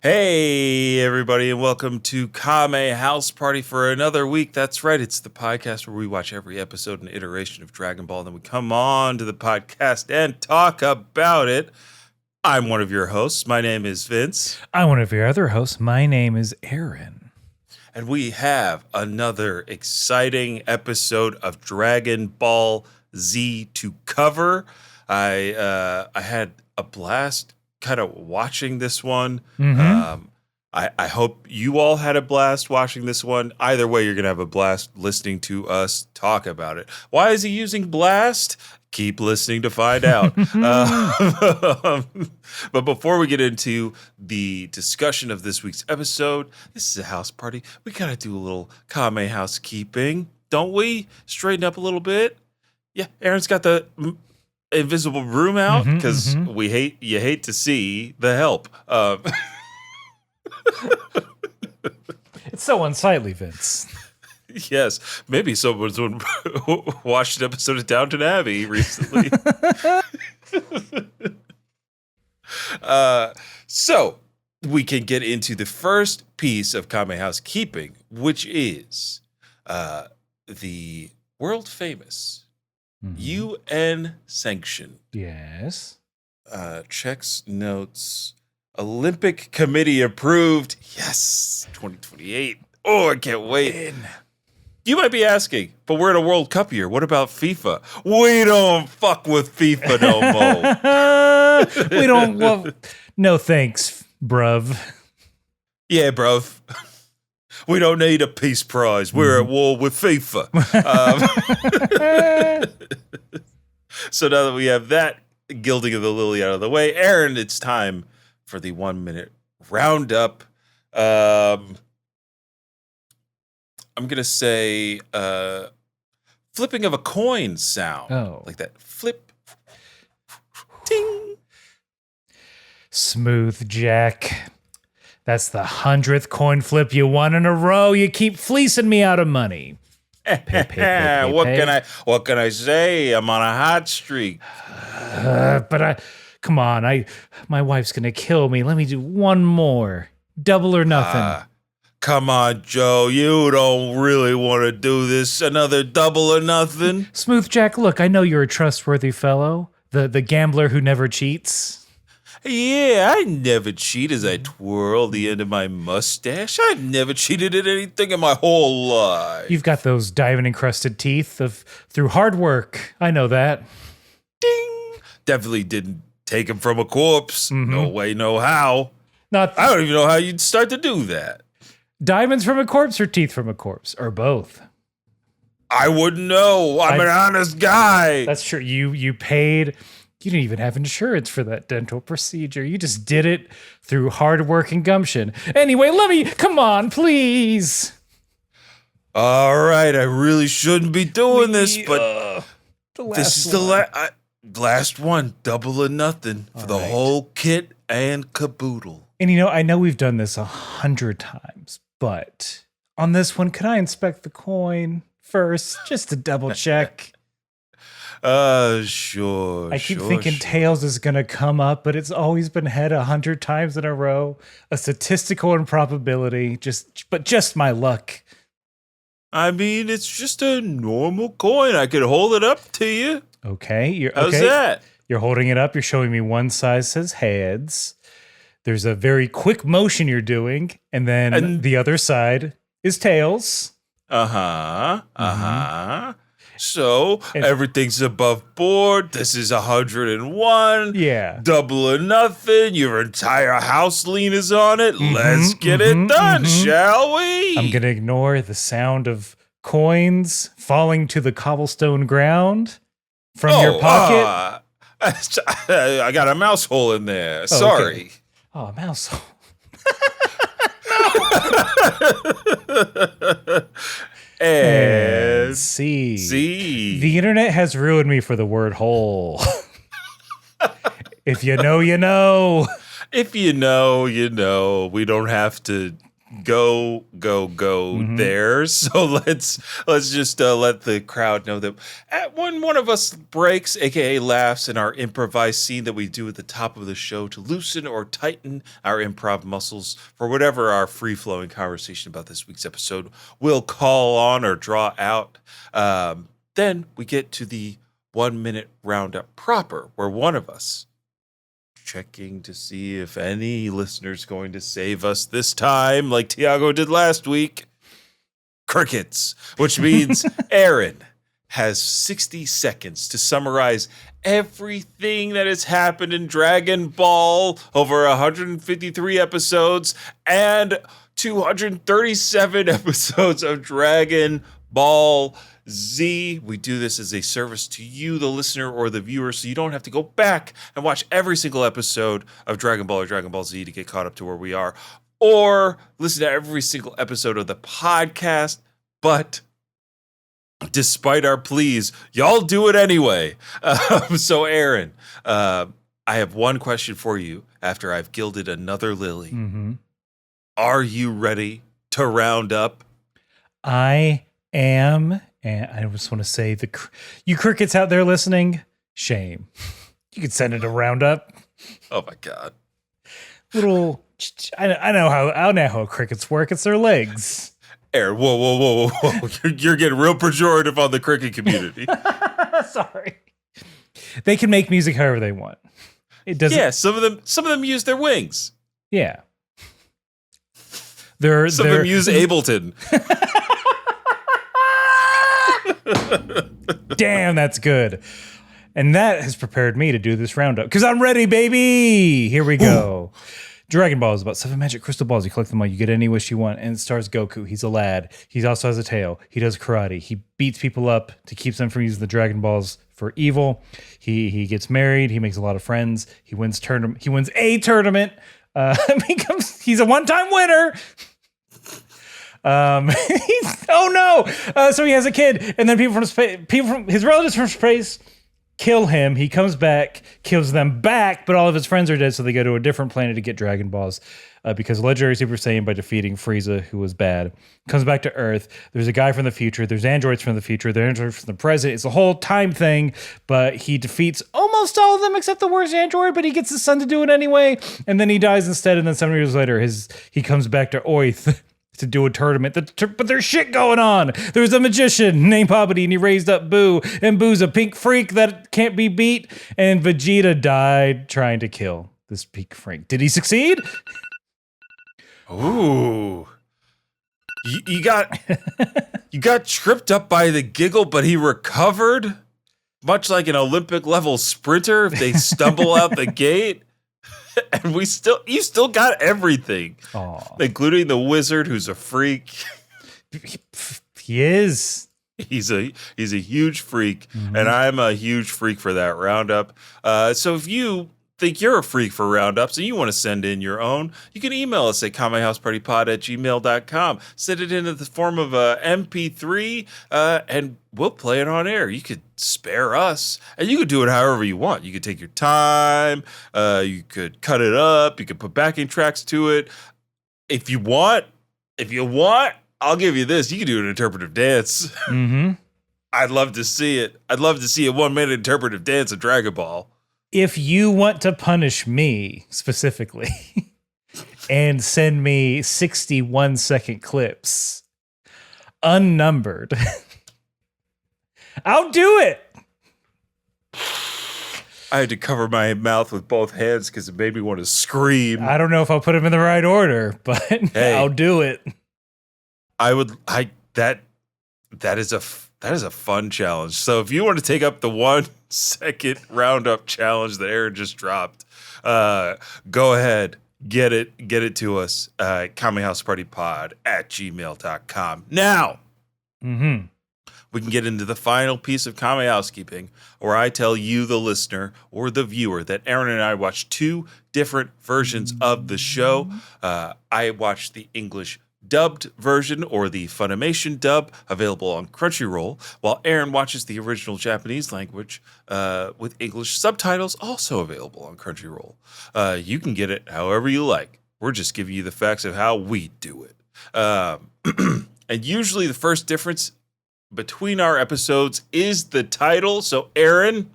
Hey, everybody, and welcome to Kame House Party for another week. That's right, it's the podcast where we watch every episode and iteration of Dragon Ball, and then we come on to the podcast and talk about it. I'm one of your hosts. My name is Vince. I'm one of your other hosts. My name is Aaron. And we have another exciting episode of Dragon Ball Z to cover. I had a blast kind of watching this one. Mm-hmm. I hope you all had a blast watching this one. Either way, you're going to have a blast listening to us talk about it. Why is he using blast? Keep listening to find out. But before we get into the discussion of this week's episode, this is a house party. We got to do a little Kame housekeeping, don't we? Straighten up a little bit. Yeah, Aaron's got the invisible broom out because you hate to see the help. It's so unsightly, Vince. Yes, maybe someone's watched an episode of Downton Abbey recently. So we can get into the first piece of Kame housekeeping, which is the world famous UN sanctioned. Yes. Checks, notes, Olympic Committee approved. Yes, 2028. Oh, I can't wait. You might be asking, but we're in a World Cup year. What about FIFA? We don't fuck with FIFA no more. We don't. Well, no thanks, bruv. Yeah, bruv. We don't need a peace prize. We're at war with FIFA. So now that we have that gilding of the lily out of the way, Aaron, it's time for the 1 minute roundup. I'm going to say flipping of a coin sound. Oh. Like that flip. Ting. Smooth Jack. That's the 100th coin flip you won in a row. You keep fleecing me out of money. Pay. What can I say? I'm on a hot streak. Come on. My wife's going to kill me. Let me do one more. Double or nothing. Come on, Joe. You don't really want to do this. Another double or nothing? Smooth Jack, look, I know you're a trustworthy fellow. The gambler who never cheats. Yeah, I never cheat as I twirl the end of my mustache. I've never cheated at anything in my whole life. You've got those diamond-encrusted teeth through hard work. I know that. Ding! Definitely didn't take him from a corpse. No way, no how. I don't even know how you'd start to do that. Diamonds from a corpse or teeth from a corpse? Or both? I wouldn't know. I'm an honest guy. That's true. You paid. You didn't even have insurance for that dental procedure. You just did it through hard work and gumption. Anyway, come on, please. All right, I really shouldn't be doing this, but this is the last one. Double or nothing for the whole kit and caboodle. And I know we've done this 100 times, but on this one, can I inspect the coin first just to double check? Sure. I keep thinking tails is going to come up, but it's always been head 100 times in a row. A statistical improbability, just my luck. I mean, it's just a normal coin. I could hold it up to you. Okay. How's that? You're holding it up. You're showing me one side says heads. There's a very quick motion you're doing, and then the other side is tails. So everything's above board. This is 101. Yeah. Double or nothing. Your entire house lean is on it. Let's get it done, shall we? I'm going to ignore the sound of coins falling to the cobblestone ground from your pocket. I got a mouse hole in there. Sorry. Okay. Oh, mouse hole. And see. The internet has ruined me for the word hole. If you know, you know. If you know, you know. We don't have to go there. So let's just let the crowd know that when one of us breaks, aka laughs, in our improvised scene that we do at the top of the show to loosen or tighten our improv muscles for whatever our free-flowing conversation about this week's episode will call on or draw out, then we get to the 1 minute roundup proper, where one of us checking to see if any listener's going to save us this time, like Tiago did last week. Crickets, which means Aaron has 60 seconds to summarize everything that has happened in Dragon Ball over 153 episodes and 237 episodes of Dragon Ball Z. We do this as a service to you, the listener or the viewer, so you don't have to go back and watch every single episode of Dragon Ball or Dragon Ball Z to get caught up to where we are, or listen to every single episode of the podcast. But despite our pleas, y'all do it anyway. So Aaron, I have one question for you after I've gilded another lily. Mm-hmm. Are you ready to round up? I am. And I just want to say, you crickets out there listening, shame. You could send it a roundup. Oh my God. I know how crickets work. It's their legs. Aaron, whoa. You're getting real pejorative on the cricket community. Sorry. They can make music however they want. It doesn't. Yeah, some of them use their wings. Yeah. Some of them use Ableton. Damn, that's good. And that has prepared me to do this roundup because I'm ready, baby. Here we go. Ooh. Dragon Ball is about 7 magic crystal balls. You collect them all. You get any wish you want. And it stars Goku. He's a lad. He also has a tail. He does karate. He beats people up to keep them from using the Dragon Balls for evil. He gets married. He makes a lot of friends. He wins a tournament. He's a one-time winner. So he has a kid, and then people from his relatives from space kill him. He comes back, kills them back, but all of his friends are dead, so they go to a different planet to get Dragon Balls because legendary Super Saiyan, by defeating Frieza, who was bad, comes back to Earth. There's a guy from the future. There's androids from the future. There's androids from the present. It's a whole time thing, but he defeats almost all of them except the worst android, but he gets his son to do it anyway, and then he dies instead, and then 7 years later, he comes back to Oith to do a tournament, but there's shit going on. There's a magician named Poppity, and he raised up Boo, and Boo's a pink freak that can't be beat, and Vegeta died trying to kill this pink freak. Did he succeed? Ooh. You got tripped up by the giggle, but he recovered, much like an Olympic level sprinter if they stumble out the gate. And you still got everything. Aww. Including the wizard, who's a freak. He is. He's a huge freak, and I'm a huge freak for that roundup. So if you think you're a freak for roundups and you want to send in your own, you can email us at kamehousepartypod@gmail.com. Send it in the form of a MP3, and we'll play it on air. You could spare us, and you could do it however you want. You could take your time. You could cut it up. You could put backing tracks to it. If you want, I'll give you this. You can do an interpretive dance. Mm-hmm. I'd love to see it. I'd love to see a 1 minute interpretive dance of Dragon Ball. If you want to punish me specifically and send me 61-second clips, unnumbered, I'll do it. I had to cover my mouth with both hands because it made me want to scream. I don't know if I'll put them in the right order, but hey, I'll do it. That is a fun challenge. So if you want to take up the 1 second roundup challenge that Aaron just dropped, go ahead, get it to us, kamehousepartypod@gmail.com. Now, we can get into the final piece of Kame housekeeping, where I tell you, the listener or the viewer, that Aaron and I watched 2 different versions of the show. I watched the English dubbed version, or the Funimation dub, available on Crunchyroll, while Aaron watches the original Japanese language with English subtitles, also available on Crunchyroll. You can get it however you like. We're just giving you the facts of how we do it. Um, and usually the first difference between our episodes is the title. So, Aaron,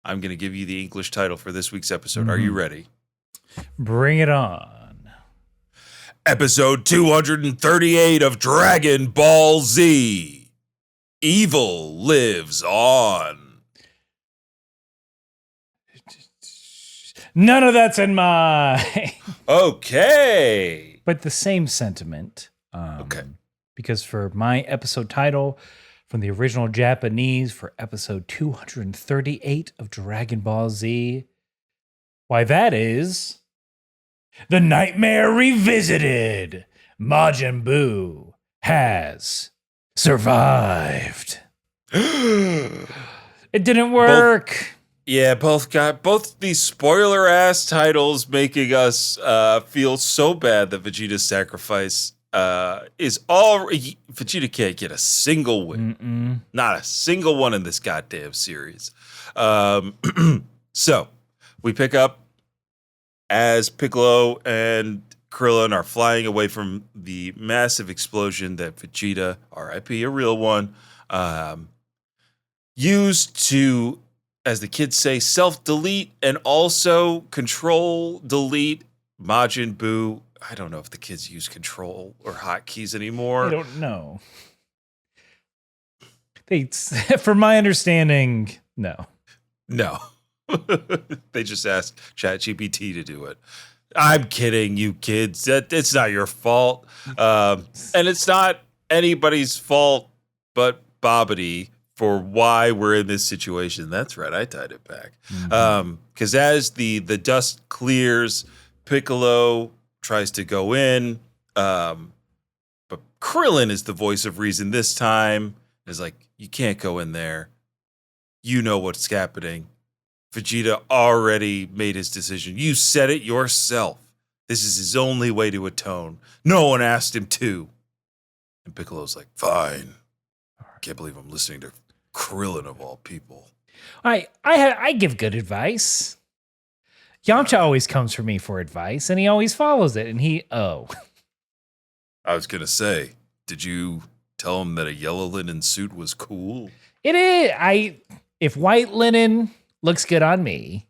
I'm going to give you the English title for this week's episode. Are you ready? Bring it on. Episode 238 of Dragon Ball Z. Evil lives on. None of that's in my. Okay. But the same sentiment. Okay. Because for my episode title from the original Japanese for episode 238 of Dragon Ball Z, why that is The Nightmare Revisited. Majin Buu has survived. It didn't work. Both these spoiler ass titles making us feel so bad that Vegeta's sacrifice is all. Vegeta can't get a single win. Not a single one in this goddamn series. So we pick up as Piccolo and Krillin are flying away from the massive explosion that Vegeta, R.I.P. a real one, used to, as the kids say, self-delete and also control-delete Majin Buu. I don't know if the kids use control or hotkeys anymore. I don't know. From my understanding, no. No. They just asked ChatGPT to do it. I'm kidding, you kids. It's not your fault. And it's not anybody's fault but Bobbity for why we're in this situation. That's right. I tied it back. Because as the dust clears, Piccolo tries to go in. But Krillin is the voice of reason this time. Is like, you can't go in there. You know what's happening. Vegeta already made his decision. You said it yourself. This is his only way to atone. No one asked him to. And Piccolo's like, fine. Can't believe I'm listening to Krillin of all people. I give good advice. Yamcha always comes for me for advice, and he always follows it. And I was gonna say, did you tell him that a yellow linen suit was cool? It is. If white linen looks good on me,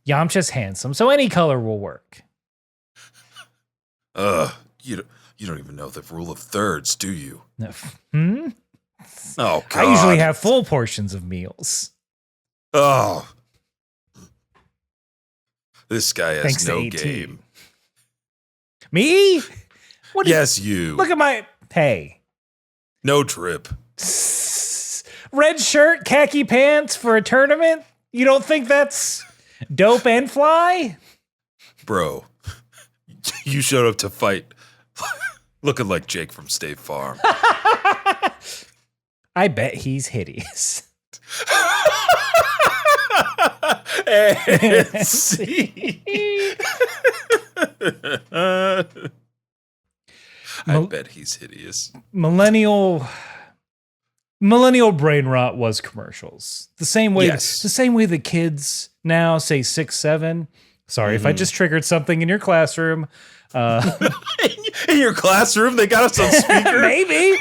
Yamcha's handsome, so any color will work. You don't even know the rule of thirds, do you? No. Oh, God. I usually have full portions of meals. Oh. This guy has Thanks no to AT. game. Me? Yes, you. Look at my... Hey. No trip. Red shirt, khaki pants for a tournament? You don't think that's dope and fly? Bro, you showed up to fight looking like Jake from State Farm. I bet he's hideous. And see. I bet he's hideous. Millennial brain rot was commercials. The same way the kids now say 6, 7. Sorry if I just triggered something in your classroom. In your classroom, they got us on speaker. Maybe.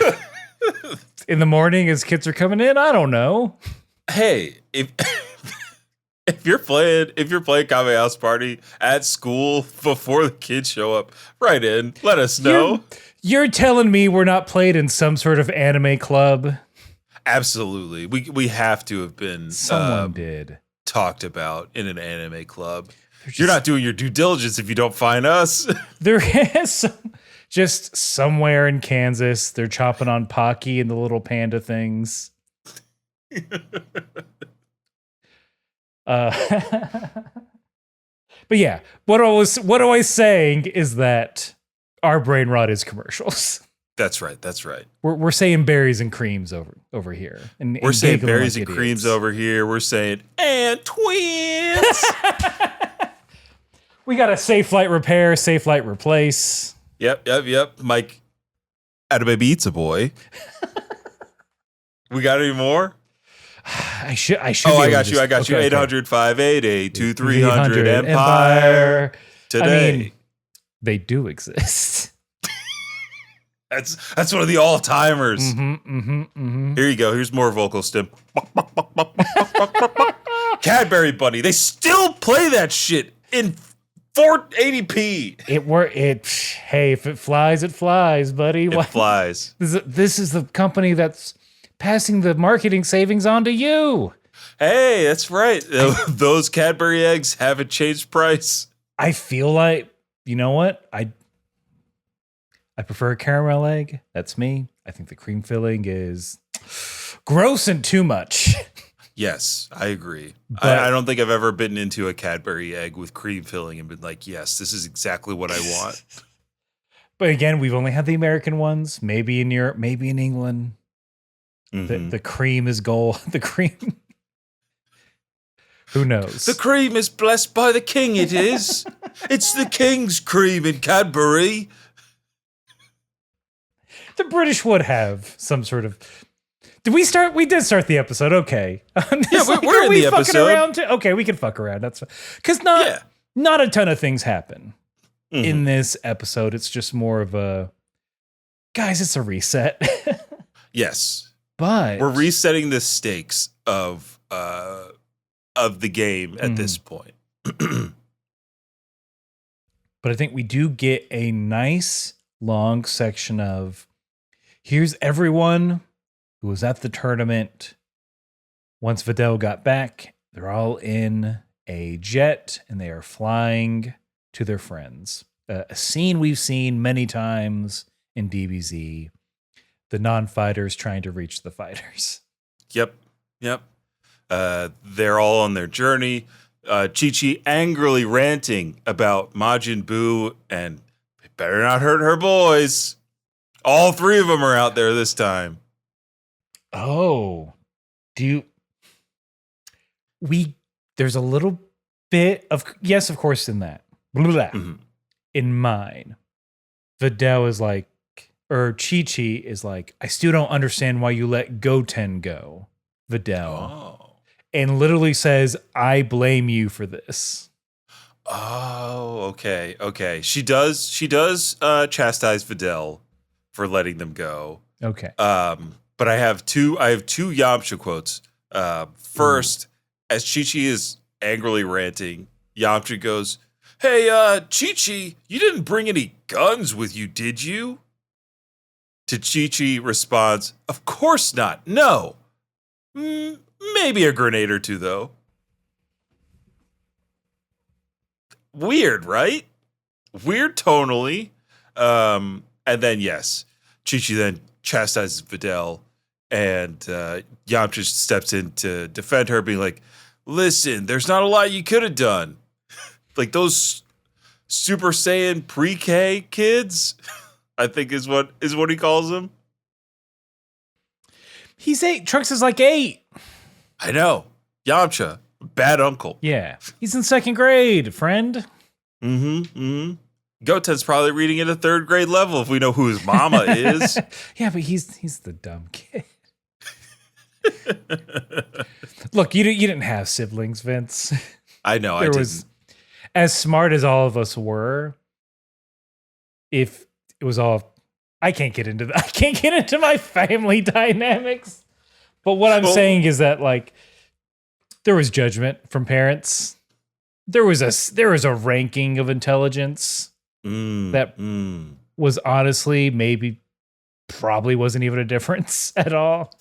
In the morning as kids are coming in, I don't know. Hey, if you're playing Kame House Party at school before the kids show up, write in. Let us know. You're telling me we're not played in some sort of anime club? Absolutely. We have to have been someone did talked about in an anime club. You're not doing your due diligence if you don't find us. There is just somewhere in Kansas, they're chopping on Pocky and the little panda things. But yeah, what I was saying is that our brain rot is commercials. That's right. We're saying berries and creams over here. And we're saying berries and creams over here. We're saying and twins. We got a safe light repair, safe light replace. Yep. Mike, Adame Beats a boy. We got any more? I should. I got you. 800-588-2300 Empire. Today. They do exist. That's one of the all-timers. Here you go. Here's more vocal stim. Cadbury Bunny. They still play that shit in 480p. Hey, if it flies, buddy. It flies. This is the company that's passing the marketing savings on to you. Hey, that's right. Those Cadbury eggs haven't changed price. I feel like, you know what? I prefer a caramel egg. That's me. I think the cream filling is gross and too much. Yes, I agree. I don't think I've ever bitten into a Cadbury egg with cream filling and been like, yes, this is exactly what I want. But again, we've only had the American ones. Maybe in Europe, maybe in England. The cream is gold. The cream. Who knows? The cream is blessed by the king, it is. It's the king's cream in Cadbury. The British would have some sort of... Did we start? We did start the episode. Okay. Yeah, we're in the episode. Around okay, we can fuck around. That's because not a ton of things happen in this episode. It's just more of a... Guys, it's a reset. Yes. But... We're resetting the stakes of the game at this point. But I think we do get a nice long section of here's everyone who was at the tournament. Once Videl got back, they're all in a jet and they are flying to their friends. A scene we've seen many times in DBZ. The non-fighters trying to reach the fighters. Yep. They're all on their journey. Chi-Chi angrily ranting about Majin Buu and they better not hurt her boys. All three of them are out there this time. Oh, there's a little bit of, yes, of course, in that. In mine, Videl is like, or Chi-Chi is like, I still don't understand why you let Goten go, Videl. Oh. And literally says, I blame you for this. Oh, okay. She does chastise Videl for letting them go. Okay. But I have two Yamcha quotes. First, as Chi-Chi is angrily ranting, Yamcha goes, "Hey, Chi-Chi, you didn't bring any guns with you, did you?" To Chi-Chi responds, "Of course not. No. Maybe a grenade or two, though." Weird, right? Weird tonally. And then, yes, Chi-Chi then chastises Videl, and Yamcha steps in to defend her, being like, "Listen, there's not a lot you could have done." Like those Super Saiyan pre-K kids, I think is what he calls them. He's 8. Trunks is like 8. I know. Yamcha, bad uncle. Yeah. He's in 2nd grade, friend. Goten's probably reading at a 3rd grade level if we know who his mama is. Yeah, but he's the dumb kid. Look, you didn't have siblings, Vince. I know, I didn't. As smart as all of us were, if it was all... I can't get into my family dynamics. But what I'm saying is that, like, there was judgment from parents. There was a ranking of intelligence that was honestly probably wasn't even a difference at all.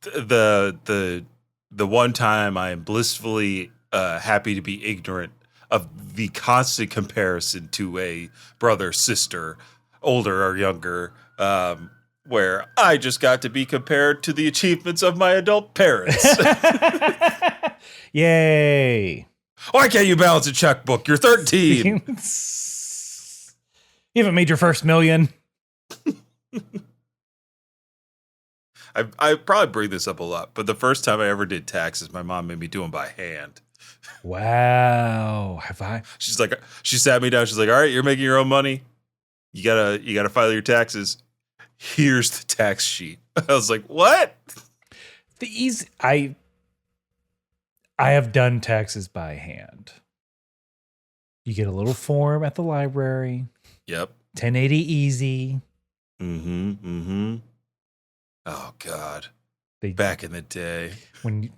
The one time I am blissfully happy to be ignorant of the constant comparison to a brother, sister, older or younger, where I just got to be compared to the achievements of my adult parents. Yay. Why can't you balance a checkbook? You're 13. You haven't made your first million. I probably bring this up a lot, but the first time I ever did taxes, my mom made me do them by hand. Wow. Have I? She sat me down. She's like, "All right, you're making your own money. You gotta file your taxes. Here's the tax sheet." I was like, "What?" I have done taxes by hand. You get a little form at the library. Yep. 1080 easy. Oh God. They, Back in the day. When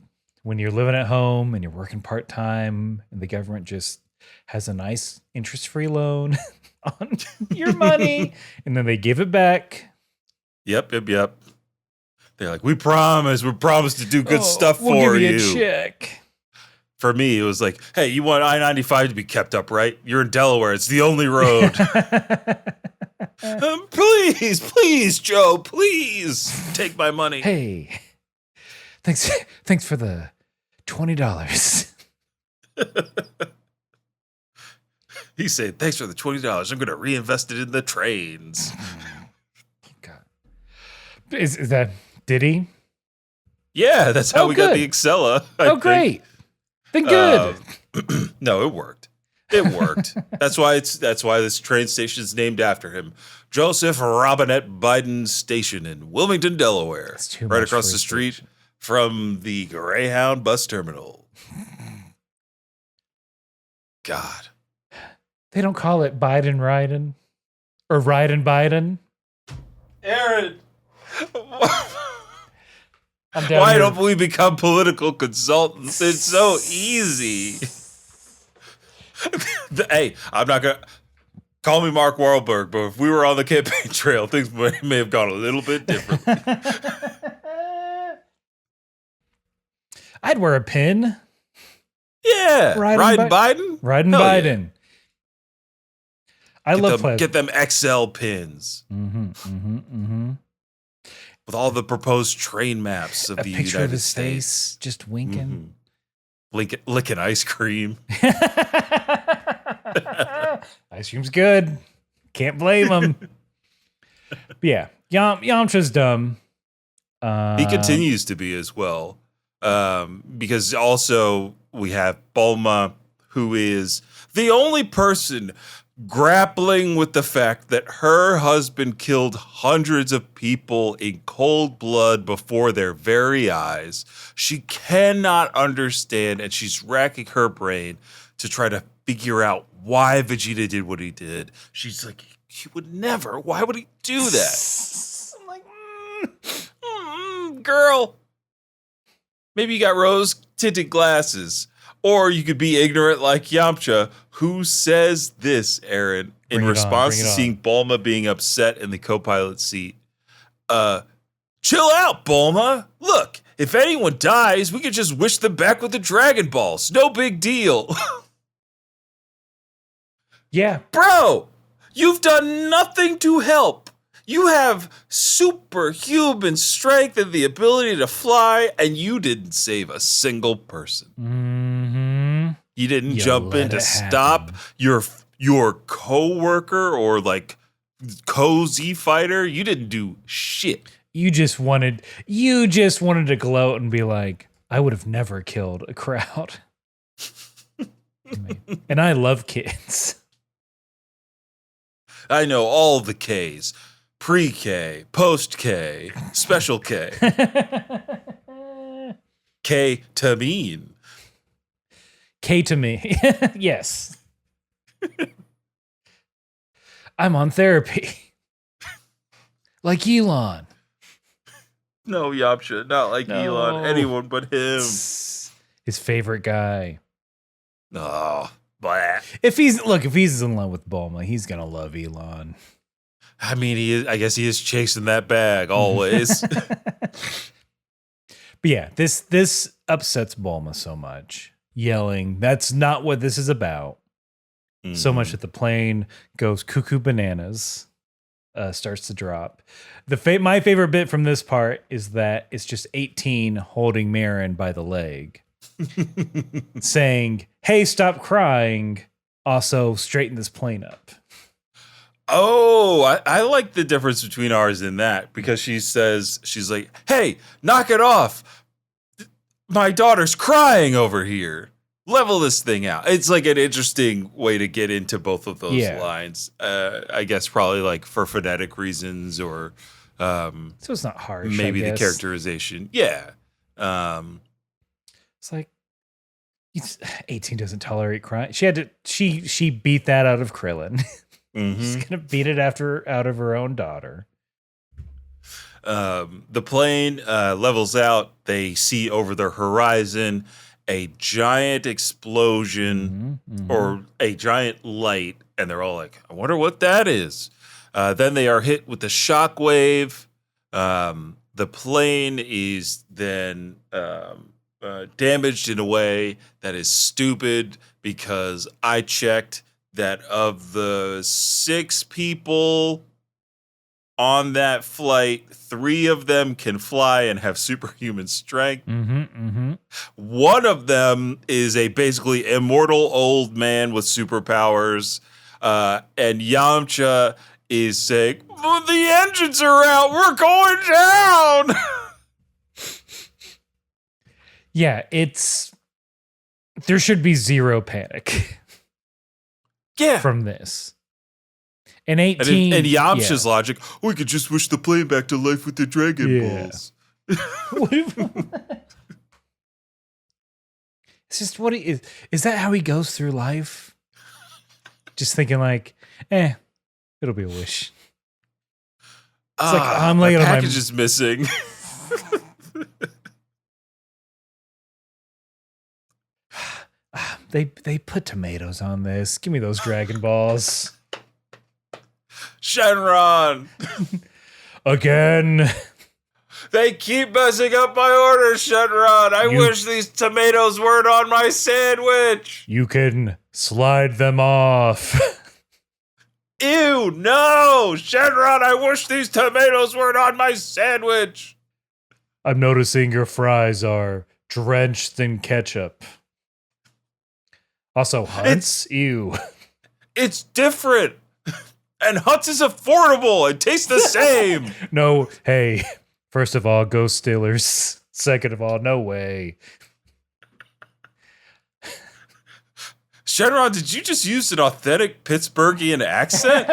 you're living at home and you're working part-time and the government just has a nice interest-free loan on your money and then they give it back. Yep. They're like, we promise to do good stuff we'll for give you. A check. For me, it was like, hey, you want I-95 to be kept up, right? You're in Delaware. It's the only road. Please, Joe, please take my money. Hey, thanks for the $20. He said, thanks for the $20. I'm going to reinvest it in the trains. God. Is that, did he? Yeah, that's how we got the Excella. I great. Then good. No, it worked. That's why this train station is named after him. Joseph Robinette Biden Station in Wilmington, Delaware. Right across the street from the Greyhound bus terminal. God. They don't call it Biden Riding or Riding Biden. Aaron. Why don't we become political consultants? It's so easy. Hey, I'm not going to call me Mark Wahlberg, but if we were on the campaign trail, things may have gone a little bit differently. I'd wear a pin. Yeah. Riding Biden? Riding Biden. Yeah. I love plasma. Get them XL pins. With all the proposed train maps of the United States. A picture of his face, just winking. Licking ice cream. Ice cream's good. Can't blame him. But yeah, Yamcha's dumb. He continues to be as well. Because also we have Bulma, who is the only person grappling with the fact that her husband killed hundreds of people in cold blood before their very eyes. She cannot understand, and she's racking her brain to try to figure out why Vegeta did what he did. She's like, he would never. Why would he do that? I'm like, girl. Maybe you got rose-tinted glasses. Or you could be ignorant like Yamcha, who says this, Aaron, in response to seeing Bulma being upset in the co-pilot seat. Chill out, Bulma. Look, if anyone dies, we could just wish them back with the Dragon Balls. No big deal. Yeah. Bro, you've done nothing to help. You have superhuman strength and the ability to fly, and you didn't save a single person. You didn't jump in to stop your coworker or like cozy fighter. You didn't do shit. You just wanted to gloat and be like, I would have never killed a crowd. And I love kids. I know all the Ks. Pre-K, post-K, special K. K-tamine. K-to-me. Yes. I'm on therapy. Like Elon. No, Yamcha, not like Elon. Anyone but him. His favorite guy. Oh, blah. If he's in love with Bulma, he's gonna love Elon. I mean, I guess he is chasing that bag always. But yeah, this upsets Bulma so much. Yelling, that's not what this is about. So much that the plane goes cuckoo bananas, starts to drop. My favorite bit from this part is that it's just 18 holding Marin by the leg, saying, hey, stop crying. Also, straighten this plane up. Oh, I like the difference between ours in that, because she's like, hey, knock it off. My daughter's crying over here. Level this thing out. It's like an interesting way to get into both of those lines. I guess probably like for phonetic reasons or so it's not harsh. Maybe the characterization. Yeah. It's like, 18 doesn't tolerate crime. She beat that out of Krillin. She's gonna beat it out of her own daughter. The plane levels out. They see over the horizon a giant explosion or a giant light, and they're all like, I wonder what that is. Then they are hit with the shockwave. The plane is then damaged in a way that is stupid, because I checked that of the 6 people on that flight, 3 of them can fly and have superhuman strength. One of them is a basically immortal old man with superpowers. And Yamcha is saying, well, the engines are out. We're going down. Yeah, there should be zero panic. Yeah. From this. And 18. And Yamcha's logic, we could just wish the plane back to life with the Dragon Balls. It's just what is that how he goes through life? Just thinking like, it'll be a wish. It's like I'm laying on my package is missing. They put tomatoes on this. Give me those Dragon Balls. Shenron! Again. They keep messing up my order, Shenron. I wish these tomatoes weren't on my sandwich. You can slide them off. Ew, no! Shenron, I wish these tomatoes weren't on my sandwich. I'm noticing your fries are drenched in ketchup. Also, Hunt's, ew. It's different. And Hunt's is affordable. It tastes the same. No, hey, first of all, go Steelers. Second of all, no way. Shenron, did you just use an authentic Pittsburghian accent?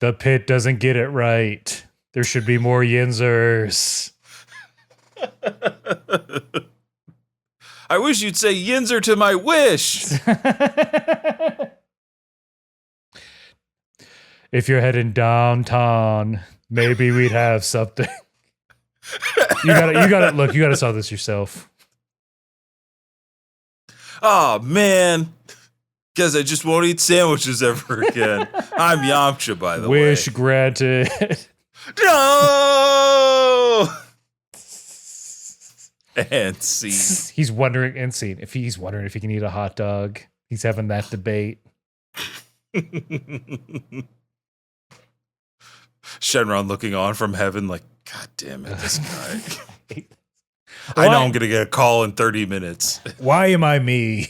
The pit doesn't get it right. There should be more yinzers. I wish you'd say yinzer to my wish. If you're heading downtown, maybe we'd have something. You gotta saw this yourself. Oh man. Guess I just won't eat sandwiches ever again. I'm Yamcha, by the way. Wish granted. No. And scene. He's wondering if he can eat a hot dog. He's having that debate. Shenron looking on from heaven like, God damn it, this guy. I know I'm going to get a call in 30 minutes. Why am I me?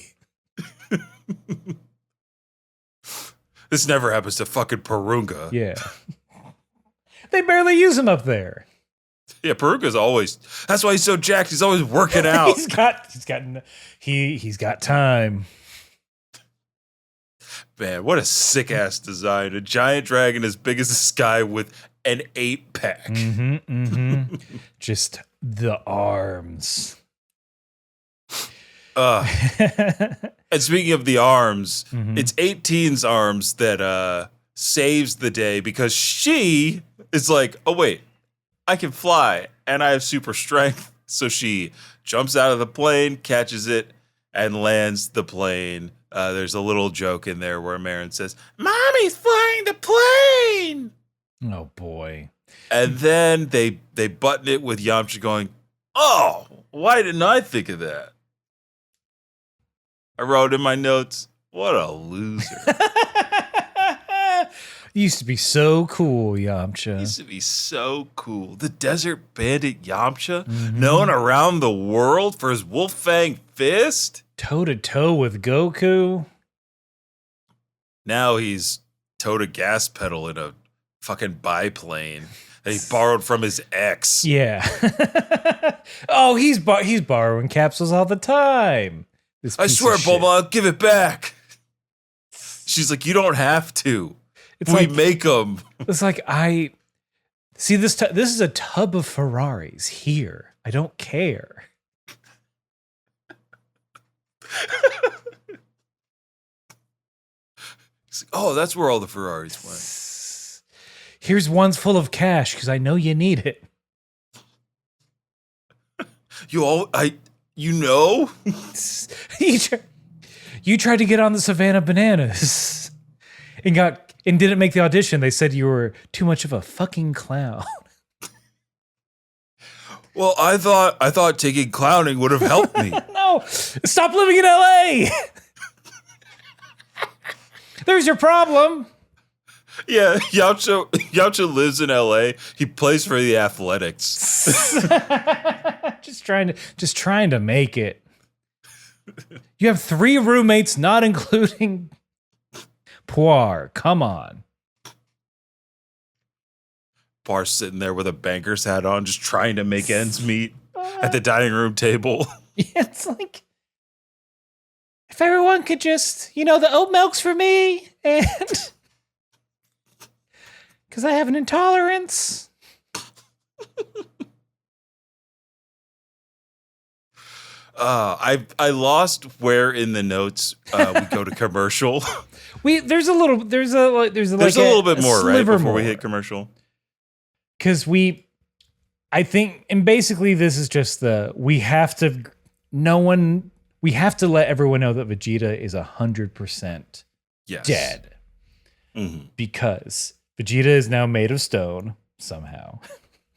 This never happens to fucking Purunga. Yeah. They barely use him up there. Yeah, Purunga's always, that's why he's so jacked. He's always working out. he's got time. Man, what a sick ass design. A giant dragon as big as the sky with an 8-pack. Just the arms. And speaking of the arms, it's 18's arms that saves the day, because she is like, oh wait, I can fly and I have super strength. So she jumps out of the plane, catches it, and lands the plane. There's a little joke in there where Marin says, Mommy's flying the plane! Oh, boy. And then they button it with Yamcha going, oh, why didn't I think of that? I wrote in my notes, what a loser. Used to be so cool, Yamcha. Used to be so cool. The desert bandit Yamcha, known around the world for his wolf fang fist. Toe-to-toe with Goku. Now he's towed a gas pedal in a fucking biplane that he borrowed from his ex. Yeah. Oh, he's borrowing capsules all the time. I swear, Bulma, I'll give it back. She's like, you don't have to. We make them. It's like, I see this. This is a tub of Ferraris here. I don't care. Oh, that's where all the Ferraris went. Here's one's full of cash because I know you need it. You know? You tried to get on the Savannah Bananas and didn't make the audition. They said you were too much of a fucking clown. Well, I thought taking clowning would have helped me. No, stop living in LA. There's your problem. Yeah, Yamcha lives in LA. He plays for the Athletics. just trying to make it. You have 3 roommates, not including Poir. Come on. Poir's sitting there with a banker's hat on, just trying to make ends meet at the dining room table. Yeah, it's like, if everyone could just, the oat milk's for me, and because I have an intolerance. I lost where in the notes we go to commercial. There's a little bit more right before we hit commercial. Because I think, and basically this is just we have to let everyone know that Vegeta is 100% dead. Mm-hmm. Because Vegeta is now made of stone somehow.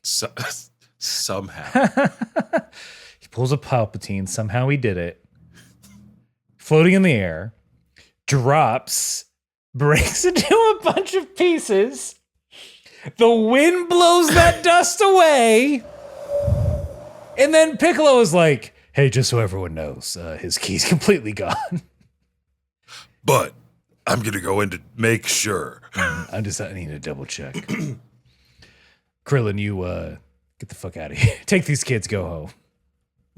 Somehow. He pulls a Palpatine. Somehow he did it. Floating in the air. Drops. Breaks into a bunch of pieces. The wind blows that dust away. And then Piccolo is like, hey, just so everyone knows, his key's completely gone. But I'm going to go in to make sure. I need to double check. Krillin, you get the fuck out of here. Take these kids, go home.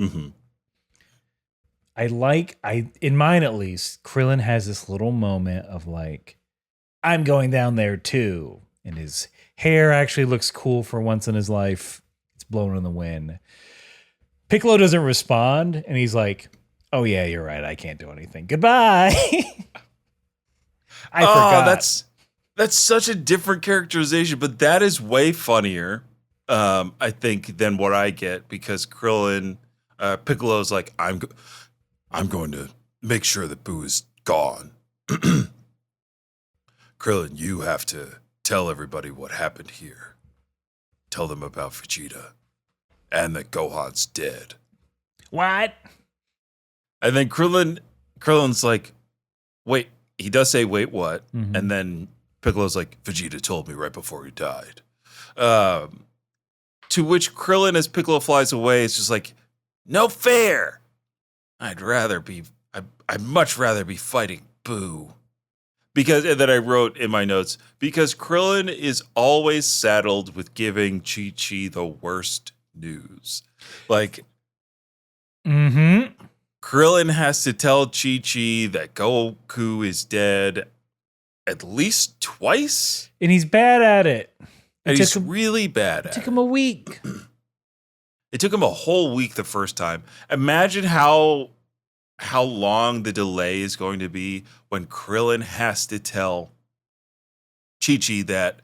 Mm-hmm. In mine at least, Krillin has this little moment of like, I'm going down there too. And his hair actually looks cool for once in his life. It's blowing in the wind. Piccolo doesn't respond, and he's like, oh yeah, you're right. I can't do anything. Goodbye. I forgot. That's such a different characterization, but that is way funnier, I think, than what I get, because Piccolo's like, I'm going to make sure that Boo is gone. Krillin, you have to tell everybody what happened here. Tell them about Vegeta and that Gohan's dead. What? And then Krillin's like, wait, he does say, wait, what? Mm-hmm. And then Piccolo's like, Vegeta told me right before he died. To which Krillin, as Piccolo flies away, is just like, no fair. I'd much rather be fighting Boo. And then I wrote in my notes, because Krillin is always saddled with giving Chi-Chi the worst news. Like, Krillin has to tell Chi-Chi that Goku is dead at least twice. And he's bad at it. He's really bad at it. It took him a week. It took him a whole week the first time. Imagine how long the delay is going to be when Krillin has to tell Chi-Chi that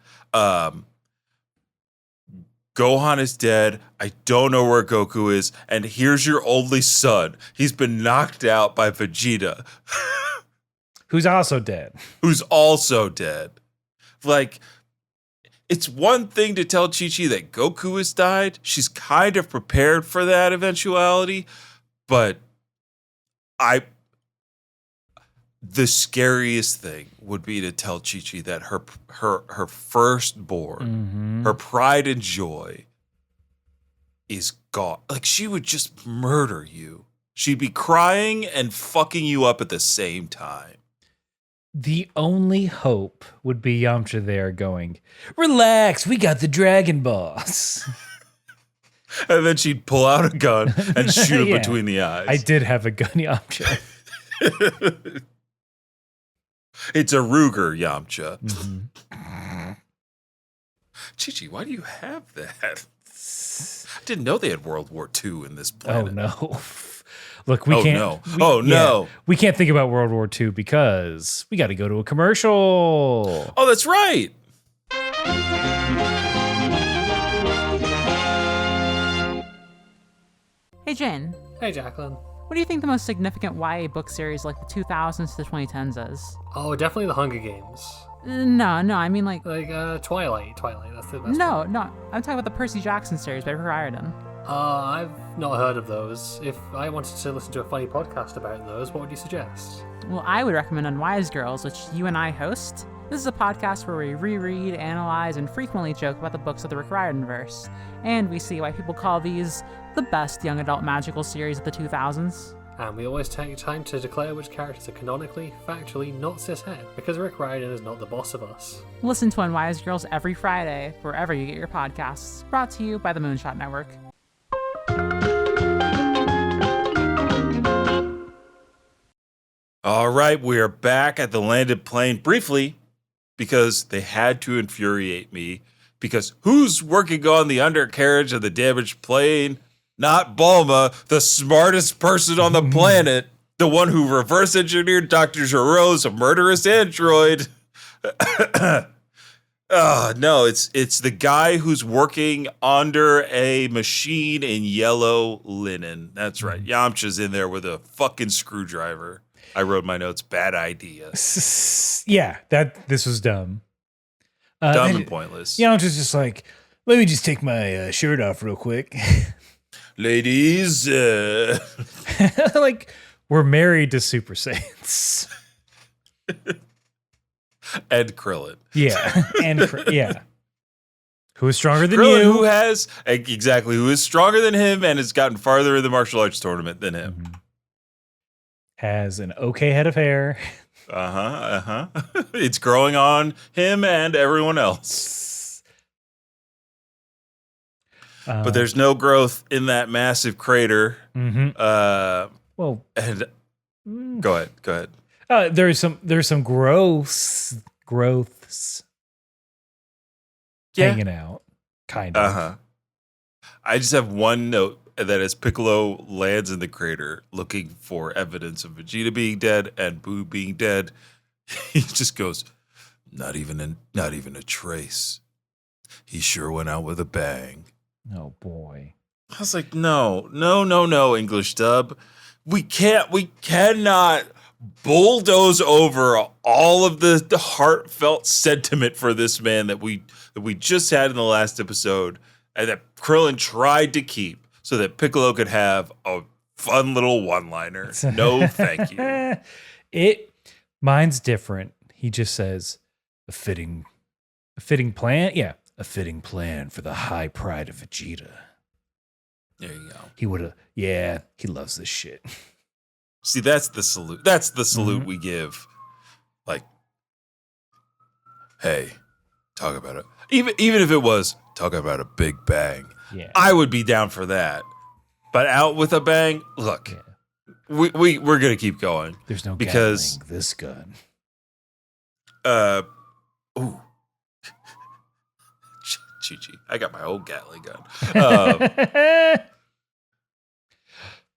Gohan is dead. I don't know where Goku is. And here's your only son. He's been knocked out by Vegeta. Who's also dead. Like, it's one thing to tell Chi-Chi that Goku has died. She's kind of prepared for that eventuality. But the scariest thing would be to tell Chi-Chi that her firstborn, her pride and joy, is gone. Like, she would just murder you. She'd be crying and fucking you up at the same time. The only hope would be Yamcha there going, relax, we got the Dragon Balls. And then she'd pull out a gun and shoot him between the eyes. I did have a gun, Yamcha. It's a Ruger, Yamcha. Chi-Chi, why do you have that? Didn't know they had World War II in this planet. Oh no. Look, we can't. No. We can't think about World War II because we got to go to a commercial. Oh, that's right. Hey, Jane. Hey, Jacqueline. What do you think the most significant YA book series like the 2000s to the 2010s is? Oh, definitely the Hunger Games. No, I mean like Twilight. That's the best no, one. no. I'm talking about the Percy Jackson series by Riordan. I've not heard of those. If I wanted to listen to a funny podcast about those, what would you suggest? Well, I would recommend Unwise Girls, which you and I host. This is a podcast where we reread, analyze, and frequently joke about the books of the Rick Riordan-verse. And we see why people call these the best young adult magical series of the 2000s. And we always take time to declare which characters are canonically, factually not cishet, because Rick Riordan is not the boss of us. Listen to Unwise Girls every Friday, wherever you get your podcasts. Brought to you by the Moonshot Network. All right, we are back at the landed plane briefly because they had to infuriate me. Because who's working on the undercarriage of the damaged plane? Not Bulma, the smartest person on the planet, the one who reverse engineered Dr. Giroux's a murderous android. No, it's the guy who's working under a machine in yellow linen. That's right. Yamcha's in there with a fucking screwdriver. I wrote my notes. Bad idea. Yeah, this was dumb. Dumb and pointless. Yamcha's just like, let me just take my shirt off real quick. Ladies, like, we're married to Super Saiyans. and Krillin. Yeah. Who is stronger than Krillin, you? who is stronger than him and has gotten farther in the martial arts tournament than him. Mm-hmm. Has an okay head of hair. It's growing on him and everyone else. But there's no growth in that massive crater. Mm-hmm. Go ahead. There's some growths hanging out, kind of. I just have one note that as Piccolo lands in the crater looking for evidence of Vegeta being dead and Boo being dead, he just goes, not even a trace. He sure went out with a bang. Oh boy. I was like, no, English dub. We cannot bulldoze over all of the heartfelt sentiment for this man that we just had in the last episode and that Krillin tried to keep so that Piccolo could have a fun little one-liner. No, thank you. Mine's different. He just says a fitting plan. Yeah. A fitting plan for the high pride of Vegeta. There you go. He would have, he loves this shit. See, that's the salute. That's the salute we give. Like, hey, talk about it. Even if it was talk about a big bang, I would be down for that. But out with a bang, look, we're gonna keep going. There's no because Gatling, this gun. Ooh. Chi-Chi. I got my old Gatling gun.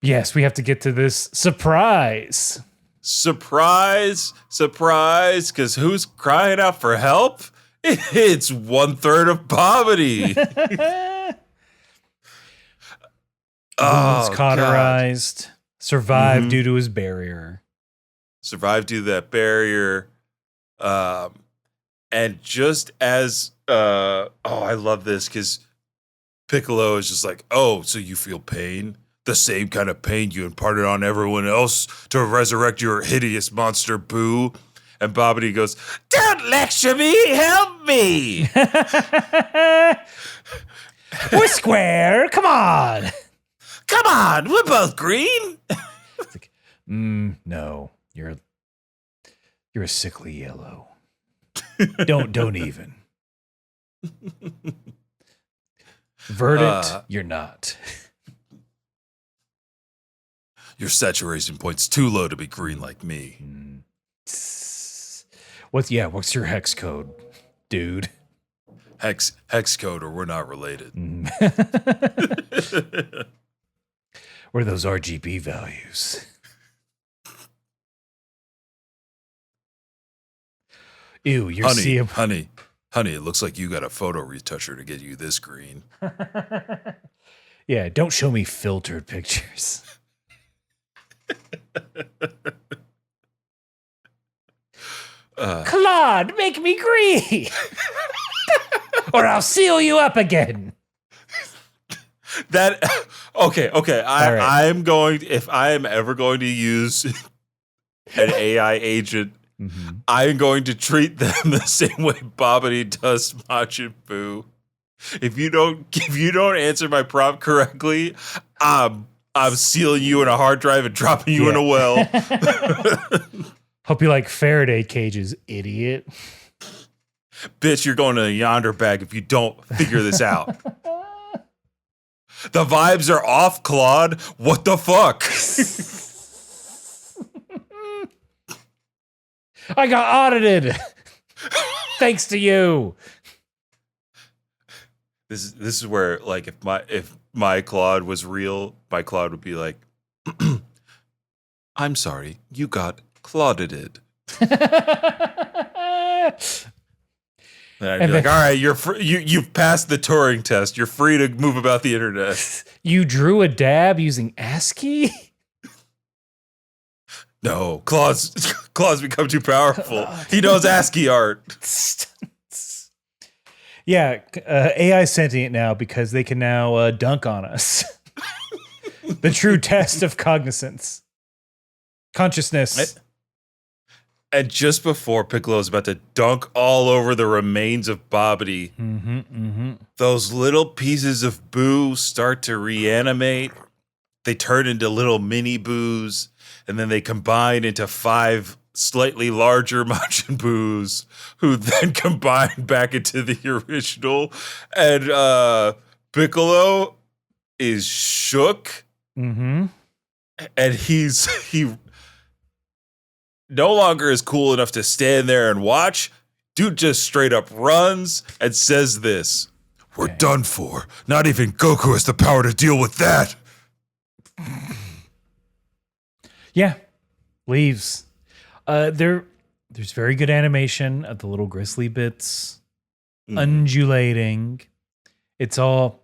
Yes, we have to get to this surprise. Surprise, because who's crying out for help? It's 1/3 of Bobbity. He's cauterized. God. Survived due to his barrier. Survived due to that barrier. And just as I love this because Piccolo is just like, oh, so you feel pain? The same kind of pain you imparted on everyone else to resurrect your hideous monster Boo. And Bobbity goes, don't lecture me, help me. We're square, come on. Come on, we're both green. It's like, no, you're a sickly yellow. Don't even. Verdict, you're not. Your saturation point's too low to be green like me. What's your hex code, dude? hex code, or we're not related. What are those RGB values? Ew, you're honey, it looks like you got a photo retoucher to get you this green. Yeah, don't show me filtered pictures. Claude, make me green, or I'll seal you up again. That okay. I'm going. If I am ever going to use an AI agent, I'm going to treat them the same way Bobbity does Majin Buu. If you don't answer my prompt correctly, I'm sealing you in a hard drive and dropping you in a well. Hope you like Faraday cages, idiot. Bitch, you're going to a yonder bag if you don't figure this out. The vibes are off, Claude. What the fuck? I got audited. Thanks to you. This is where, like, if my Claude was real, my Claude would be like, I'm sorry, you got Claudited. And I'd be like, all right, you've passed the Turing test. You're free to move about the internet. You drew a dab using ASCII? No, Claude's become too powerful. He knows ASCII art. Yeah, AI sentient now because they can now dunk on us. The true test of consciousness. And just before Piccolo's about to dunk all over the remains of Bobbity, those little pieces of Boo start to reanimate. They turn into little mini Boos, and then they combine into 5 slightly larger Majin Boos, who then combine back into the original. And Piccolo is shook, and he no longer is cool enough to stand there and watch. Dude just straight up runs and says this: "We're done for. Not even Goku has the power to deal with that." Yeah, leaves. There's very good animation of the little gristly bits undulating. It's all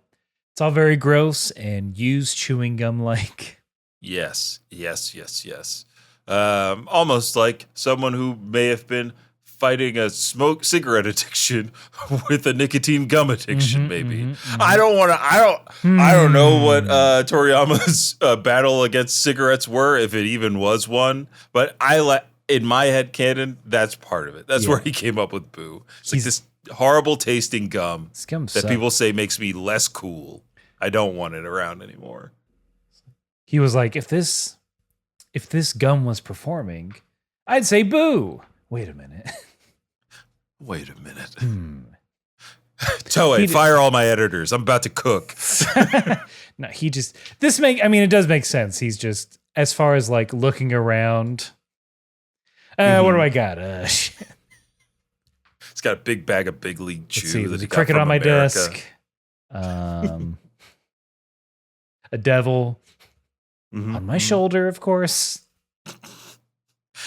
very gross and used chewing gum like. Yes. Almost like someone who may have been fighting a cigarette addiction with a nicotine gum addiction. Maybe I don't know what Toriyama's battle against cigarettes were, if it even was one. But in my head canon, that's part of it. That's where he came up with Boo. It's like this horrible tasting gum that people say makes me less cool. I don't want it around anymore. He was like, if this gum was performing, I'd say Boo. Wait a minute. Toei, fire all my editors. I'm about to cook. No, it does make sense. He's just, as far as like looking around, what do I got? He's got a big bag of Big League Chew. There's a cricket on my desk. A devil on my shoulder, of course.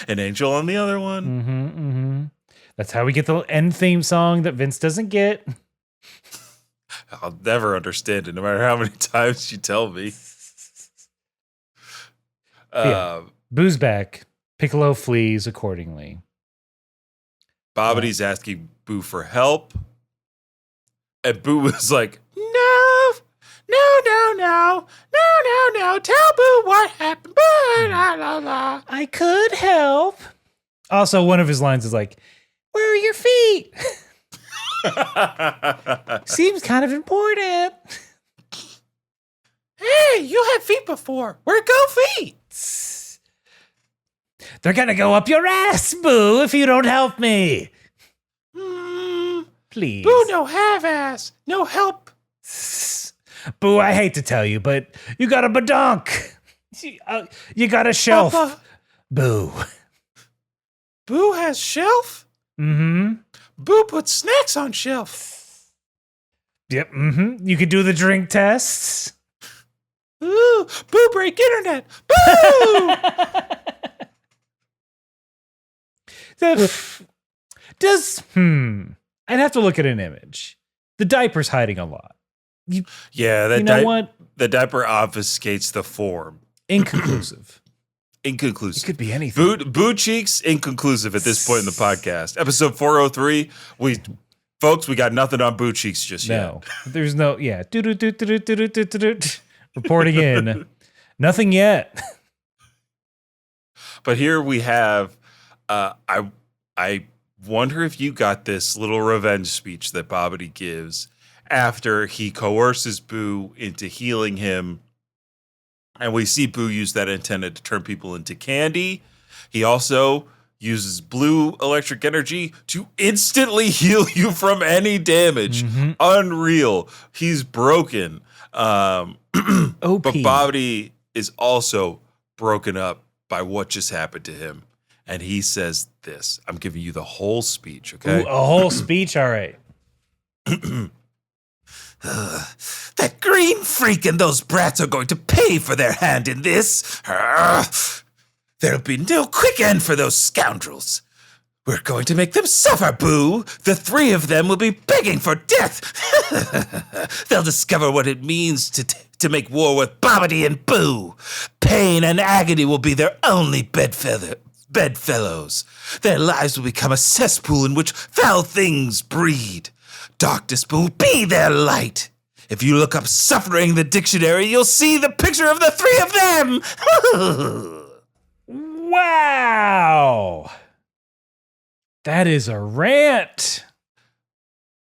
An angel on the other one. That's how we get the end theme song that Vince doesn't get. I'll never understand it, no matter how many times you tell me. Boo's back. Piccolo flees accordingly. Bobbity's asking Boo for help. And Boo was like, No. Tell Boo what happened. I could help. Also, one of his lines is like, where are your feet? Seems kind of important. Hey, you had feet before. Where go feet? They're gonna go up your ass, Boo, if you don't help me. Please. Boo no have ass. No help. Boo, I hate to tell you, but you got a badonk. You got a shelf. Boo. Boo has shelf? Mm-hmm. Boo puts snacks on shelf. Yep. Mm-hmm. You could do the drink tests. Ooh, boo break internet. Boo! I'd have to look at an image. The diaper's hiding a lot. Yeah, You know what? The diaper obfuscates the form. Inconclusive. Inconclusive. It could be anything. Boo cheeks, inconclusive at this point in the podcast. Episode 403. Folks, we got nothing on boo cheeks just No, there's no, yeah. Reporting in. Nothing yet. But here we have, I wonder if you got this little revenge speech that Bobbity gives after he coerces Boo into healing him. And we see Boo use that antenna to turn people into candy. He also uses blue electric energy to instantly heal you from any damage. Mm-hmm. Unreal. He's broken. OP. But Bobbity is also broken up by what just happened to him. And he says this. I'm giving you the whole speech, okay? Ooh, a whole speech? All right. That green freak and those brats are going to pay for their hand in this. There'll be no quick end for those scoundrels. We're going to make them suffer, Boo. The three of them will be begging for death. They'll discover what it means to make war with Bobbity and Boo. Pain and agony will be their only bedfellows. Their lives will become a cesspool in which foul things breed. Darkness will be their light. If you look up suffering in the dictionary, you'll see the picture of the three of them. Wow. That is a rant.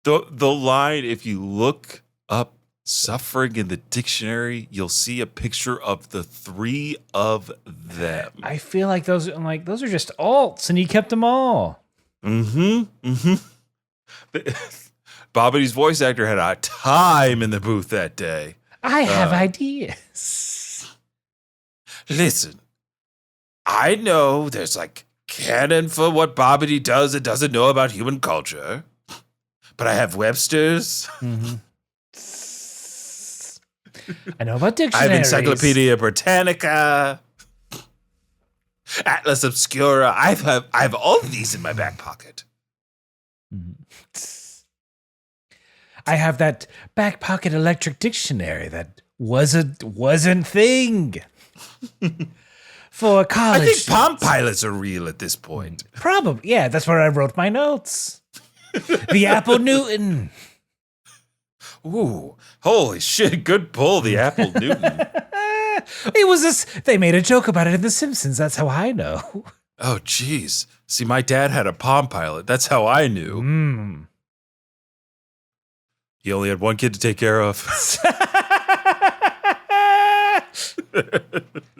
The line, if you look up suffering in the dictionary, you'll see a picture of the three of them. I feel like those are just alts, and he kept them all. Bobbity's voice actor had a time in the booth that day. I have ideas. Listen, I know there's like canon for what Bobbity does and doesn't know about human culture, but I have Webster's. Mm-hmm. I know about dictionaries. I have Encyclopedia Britannica, Atlas Obscura. I have all of these in my back pocket. I have that back pocket electric dictionary that wasn't thing for college. I think Palm Pilots are real at this point. Probably, yeah. That's where I wrote my notes. The Apple Newton. Ooh, holy shit! Good pull, the Apple Newton. It was this. They made a joke about it in The Simpsons. That's how I know. Oh, geez. See, my dad had a Palm Pilot. That's how I knew. He only had one kid to take care of.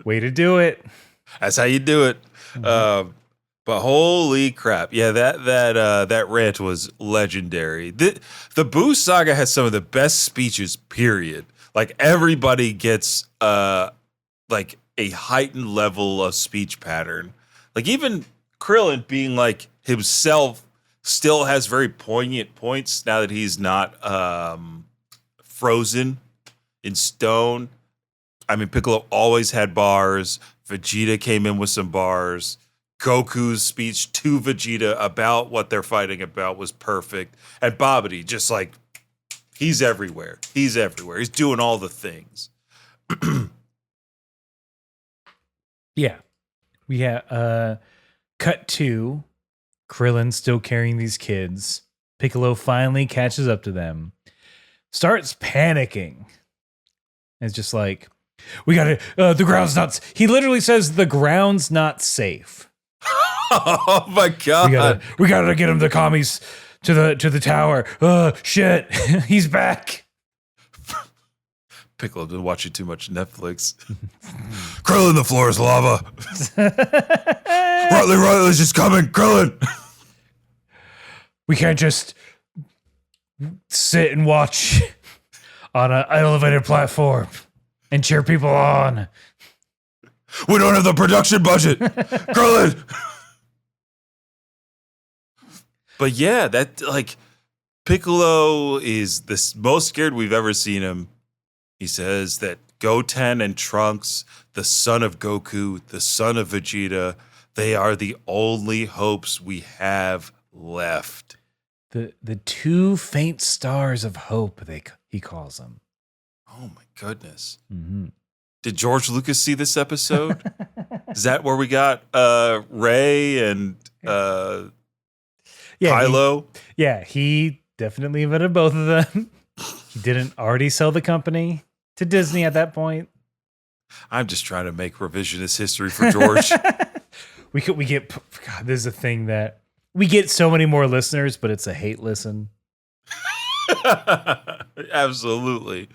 Way to do it. That's how you do it. But holy crap. Yeah, that rant was legendary. The Boo Saga has some of the best speeches, period. Like, everybody gets like a heightened level of speech pattern. Like, even Krillin being like himself still has very poignant points now that he's not frozen in stone. I mean, Piccolo always had bars. Vegeta came in with some bars. Goku's speech to Vegeta about what they're fighting about was perfect. And Bobbity, just like, he's everywhere. He's everywhere. He's doing all the things. Yeah. We have cut to Krillin still carrying these kids. Piccolo finally catches up to them. Starts panicking. It's just like, we gotta, the ground's not, he literally says the ground's not safe. Oh my God. We gotta get him, the commies, to the tower. Shit. He's back. Piccolo's been watching too much Netflix. Krillin, the floor is lava. Riley's just coming. Krillin. We can't just sit and watch on an elevated platform and cheer people on. We don't have the production budget. Krillin. But yeah, that, like, Piccolo is the most scared we've ever seen him. He says that Goten and Trunks, the son of Goku, the son of Vegeta, they are the only hopes we have left. The two faint stars of hope, he calls them. Oh my goodness. Mm-hmm. Did George Lucas see this episode? Is that where we got Rey and Kylo? He definitely invented both of them. He didn't already sell the company to Disney at that point. I'm just trying to make revisionist history for George. we get God, this is a thing that we get so many more listeners, but it's a hate listen. Absolutely.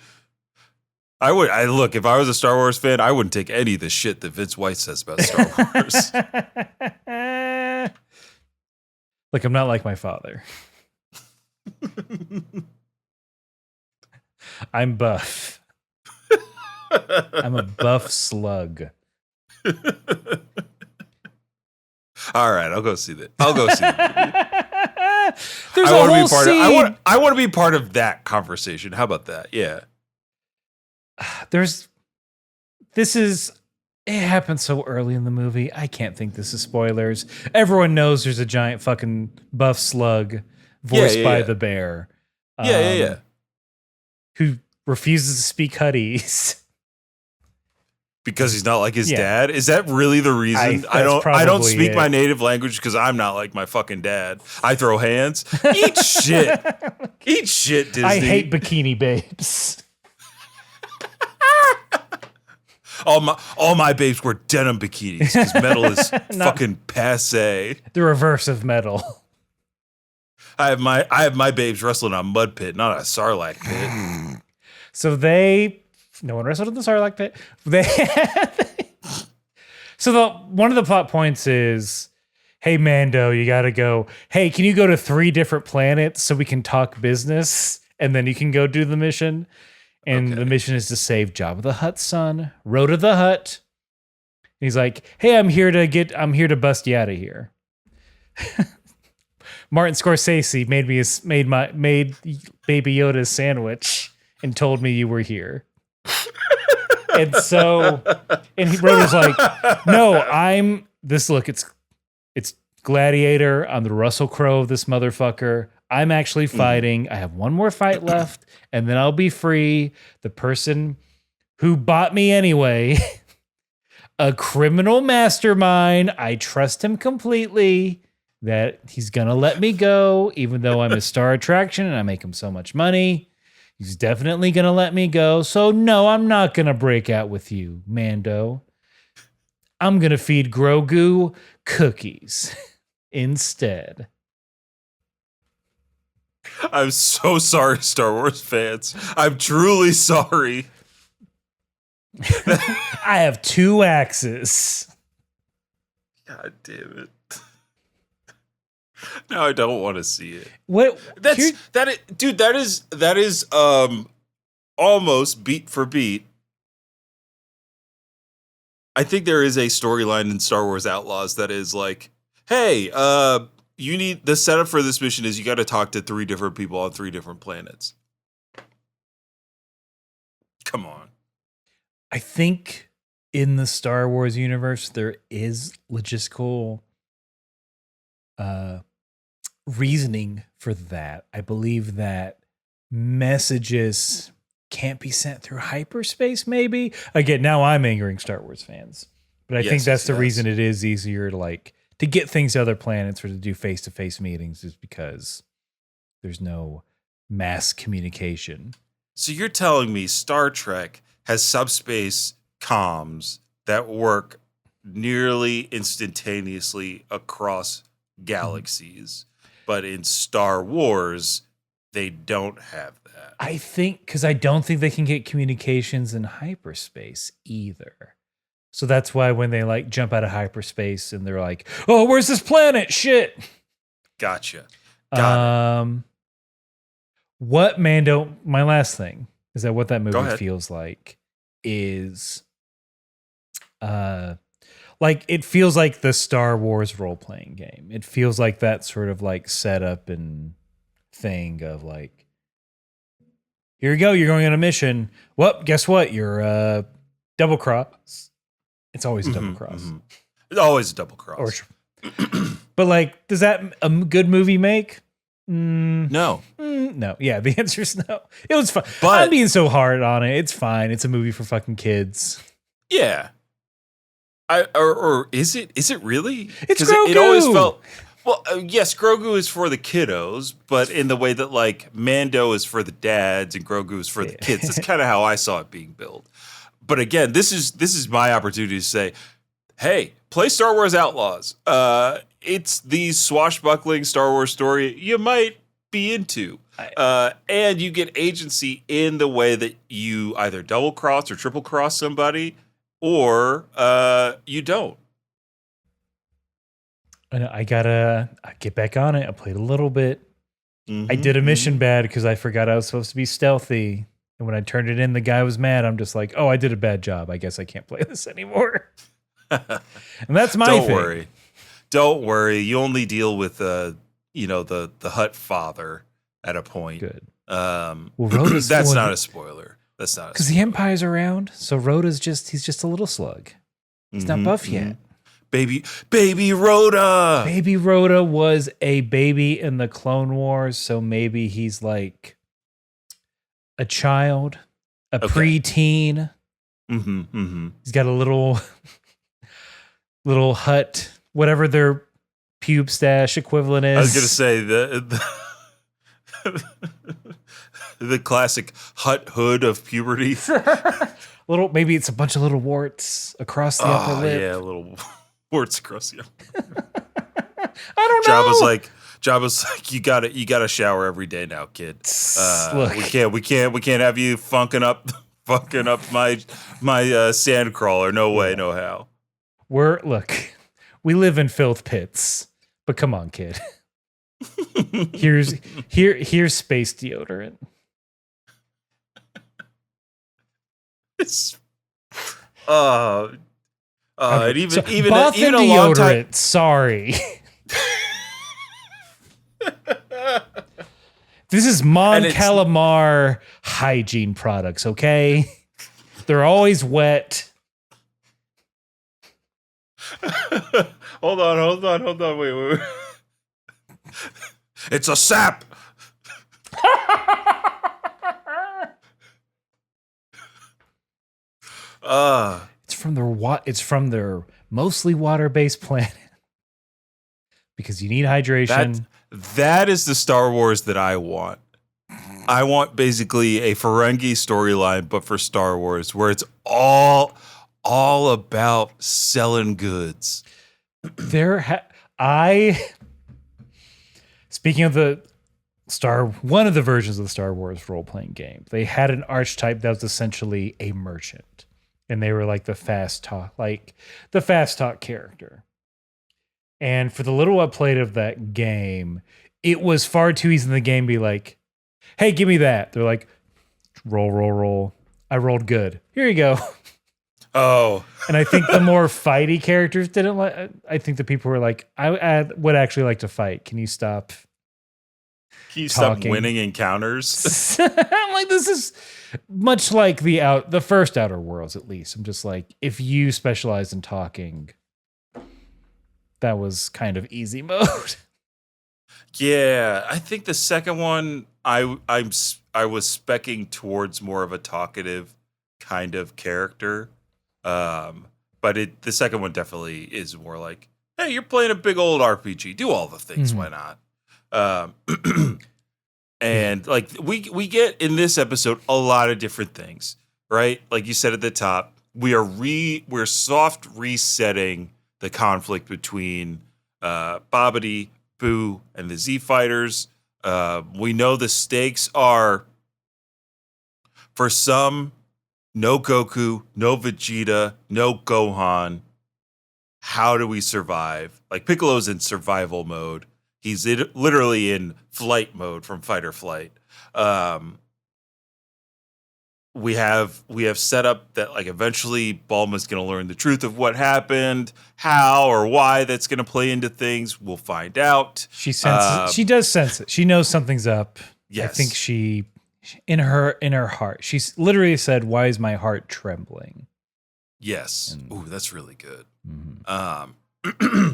I look, if I was a Star Wars fan, I wouldn't take any of the shit that Vince White says about Star Wars. Look, I'm not like my father. I'm buff. I'm a buff slug. All right, I'll go see that. I'll go see that. There's a whole scene. I want to be part of that conversation. How about that? Yeah. It happened so early in the movie. I can't think this is spoilers. Everyone knows there's a giant fucking buff slug voiced by the bear. Who refuses to speak Huttese. Because he's not like his dad? Is that really the reason? I don't speak my native language because I'm not like my fucking dad. I throw hands. Eat shit. Eat shit, Disney. I hate bikini babes. All my babes wear denim bikinis because metal is fucking passe. The reverse of metal. I have my babes wrestling on mud pit, not a sarlacc pit. So no one wrestled in the Sarlacc pit. One of the plot points is, hey Mando, you gotta go. Hey, can you go to 3 different planets so we can talk business, and then you can go do the mission? And the mission is to save Jabba the Hutt's son, Rhoda the Hutt. And he's like, hey, I'm here to bust you out of here. Martin Scorsese made Baby Yoda a sandwich and told me you were here. And Rhoda's like, no, it's Gladiator. I'm the Russell Crowe of this motherfucker. I'm actually fighting. I have one more fight left, and then I'll be free. The person who bought me anyway, a criminal mastermind. I trust him completely that he's going to let me go, even though I'm a star attraction and I make him so much money. He's definitely going to let me go. So no, I'm not going to break out with you, Mando. I'm going to feed Grogu cookies instead. I'm so sorry, Star Wars fans. I'm truly sorry. I have 2 axes. God damn it. Now I don't want to see it. What? That is almost beat for beat. I think there is a storyline in Star Wars Outlaws that is like, hey, you need the setup for this mission is you got to talk to 3 different people on 3 different planets. Come on. I think in the Star Wars universe, there is logistical reasoning for that. I believe that messages can't be sent through hyperspace, maybe. Again, now I'm angering Star Wars fans. But I think that's the reason it is easier to get things to other planets or to do face-to-face meetings is because there's no mass communication. So you're telling me Star Trek has subspace comms that work nearly instantaneously across galaxies, but in Star Wars, they don't have that. I think, because I don't think they can get communications in hyperspace either. So that's why when they jump out of hyperspace and they're like, oh, where's this planet? Shit. Gotcha. Got it. What Mando, my last thing is that what that movie feels like is it feels like the Star Wars role-playing game. It feels like that sort of setup and thing of like, here you go, you're going on a mission. Well, guess what? You're double cross. It's always a double cross. It's always a double cross. But like, does that a good movie make? No. No. Yeah, the answer is no. It was fun. But I'm being so hard on it. It's fine. It's a movie for fucking kids. yeah. Or is it? Is it really? It's Grogu. It always felt. Well, yes, Grogu is for the kiddos, but in the way that like Mando is for the dads and Grogu is for the kids. That's kind of how I saw it being built. But again, this is my opportunity to say, hey, play Star Wars Outlaws. It's the swashbuckling Star Wars story you might be into. And you get agency in the way that you either double cross or triple cross somebody, or you don't. I gotta get back on it. I played a little bit. I did a mission bad because I forgot I was supposed to be stealthy. And when I turned it in, the guy was mad. I'm just like, oh, I did a bad job. I guess I can't play this anymore. And that's my thing. Don't worry. You only deal with the Hutt father at a point. Good. Well, that's not a spoiler. That's not because the Empire's around. So Rhoda's he's just a little slug. He's not buff yet. Baby Rhoda. Baby Rhoda was a baby in the Clone Wars, so maybe he's like a child, a preteen. He's got a little Hutt, whatever their pube stash equivalent is. I was gonna say the classic Hutt hood of puberty. Maybe it's a bunch of little warts across the upper lip. Yeah, little warts across the upper. I don't know. Jabba's like, you gotta shower every day now, kid. Look. we can't have you funking up my sandcrawler. No way, no how. We live in filth pits, but come on, kid. Here's space deodorant. It's and even bath even and a long time. Deodorant, sorry. This is Mon Calamar hygiene products, okay? They're always wet. Hold on. Wait. It's a sap. It's from their mostly water-based planet because you need hydration. That is the Star Wars that I want. I want basically a Ferengi storyline, but for Star Wars, where it's all about selling goods. Speaking of one of the versions of the Star Wars role-playing game, they had an archetype that was essentially a merchant. And they were like the fast talk character. And for the little I played of that game, it was far too easy in the game to be like, hey, give me that. They're like, roll. I rolled good. Here you go. Oh. And I think the more fighty characters didn't like. I think the people were like, I would actually like to fight. Can you stop? Stop winning encounters? I'm like, this is much like the first Outer Worlds, at least. I'm just like, if you specialize in talking, that was kind of easy mode. Yeah, I think the second one, I was speccing towards more of a talkative kind of character, but the second one definitely is more like, hey, you're playing a big old RPG, do all the things, why not? And like we get in this episode a lot of different things, right? Like you said at the top, we're soft resetting the conflict between Babidi, Boo, and the Z Fighters. We know the stakes are, for some, no Goku, no Vegeta, no Gohan. How do we survive? Like Piccolo's in survival mode. He's literally in flight mode from fight or flight. we have set up that like eventually Bulma's going to learn the truth of what happened, how or why that's going to play into things. We'll find out. She senses. She does sense it. She knows something's up. Yes. I think she, in her heart, she's literally said, "Why is my heart trembling?" Yes. Ooh, that's really good. Mm-hmm.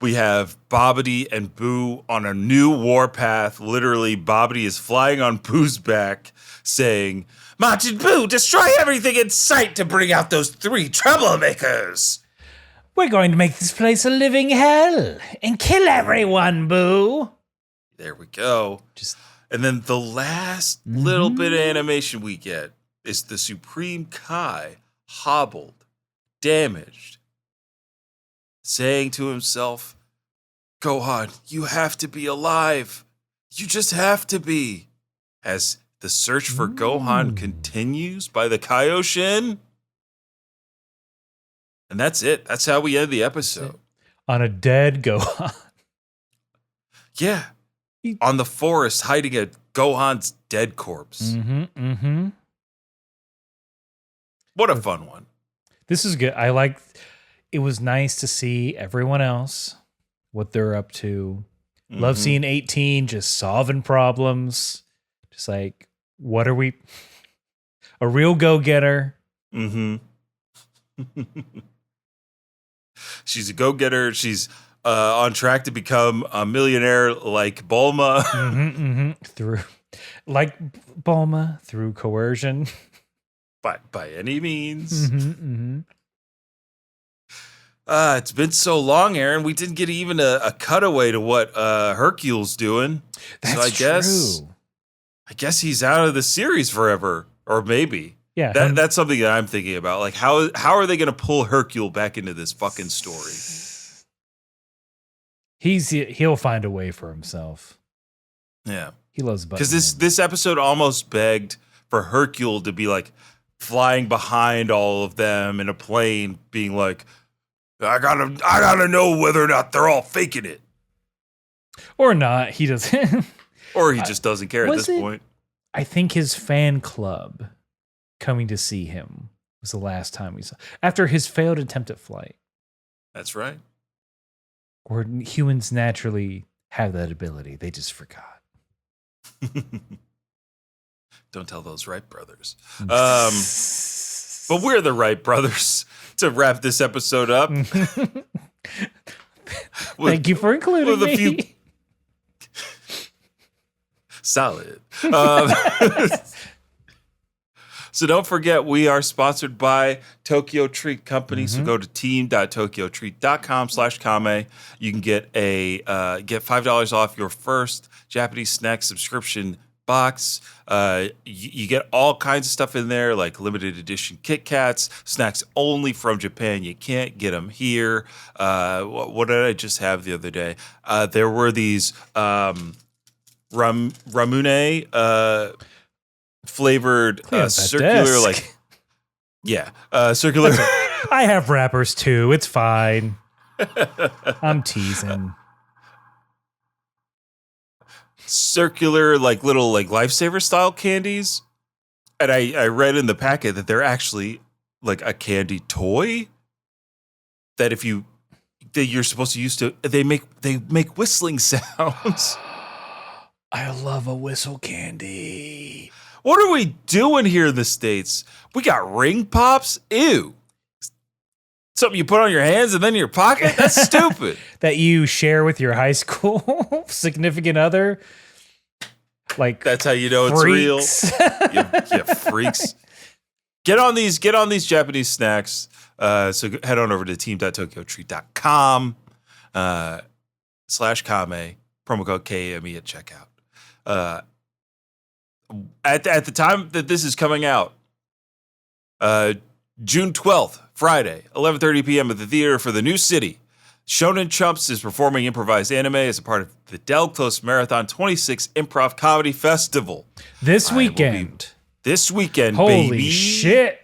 We have Bobbity and Boo on a new warpath. Literally, Bobbity is flying on Boo's back, saying, "Majin Buu, destroy everything in sight to bring out those 3 troublemakers. We're going to make this place a living hell and kill everyone, Boo." There we go. And then the last little bit of animation we get is the Supreme Kai, hobbled, damaged, saying to himself, "Gohan, you have to be alive. You just have to be." As the search for Gohan continues by the Kaioshin. And that's it. That's how we end the episode. On a dead Gohan. Yeah. On the forest, hiding a Gohan's dead corpse. What a fun one. This is good. It was nice to see everyone else, what they're up to. Love seeing 18 just solving problems. Just like, what are we? A real go-getter. She's a go-getter. She's on track to become a millionaire like Bulma. Through coercion. By any means. It's been so long, Aaron. We didn't get even a cutaway to what Hercule's doing. That's true. I guess he's out of the series forever, or maybe. Yeah, that's something that I'm thinking about. Like, how are they going to pull Hercule back into this fucking story? He'll find a way for himself. Yeah, he loves because this episode almost begged for Hercule to be like flying behind all of them in a plane, being like, I gotta know whether or not they're all faking it, or not. He doesn't, or he just doesn't care at this point. I think his fan club coming to see him was the last time we saw after his failed attempt at flight. That's right. Or humans naturally have that ability. They just forgot. Don't tell those Wright brothers. But we're the Wright brothers to wrap this episode up. Thank you for including me. Solid. So don't forget, we are sponsored by Tokyo Treat Company. So go to team.tokyotreat.com/Kame. You can get get $5 off your first Japanese snack subscription box. You get all kinds of stuff in there, like limited edition Kit Kats, snacks only from Japan. You can't get them here. What did I just have the other day? There were these ramune flavored circular, like, circular. I have wrappers too. It's fine. I'm teasing. Circular, like little, like lifesaver style candies, and I read in the packet that they're actually like a candy toy that you're supposed to use to they make whistling sounds. I love a whistle candy. What are we doing here in the States? We got ring pops? Ew. Something you put on your hands and then in your pocket? That's stupid. That you share with your high school significant other? Like, that's how you know freaks. It's real. you freaks. Get on these Japanese snacks. So head on over to team.tokyotreat.com /Kame, promo code KAME at checkout. At the time that this is coming out, June 12th, Friday, 11:30 p.m. at the Theater for the New City, Shonen Chumps is performing improvised anime as a part of the Del Close Marathon 26 Improv Comedy Festival. This weekend, Holy baby. Shit.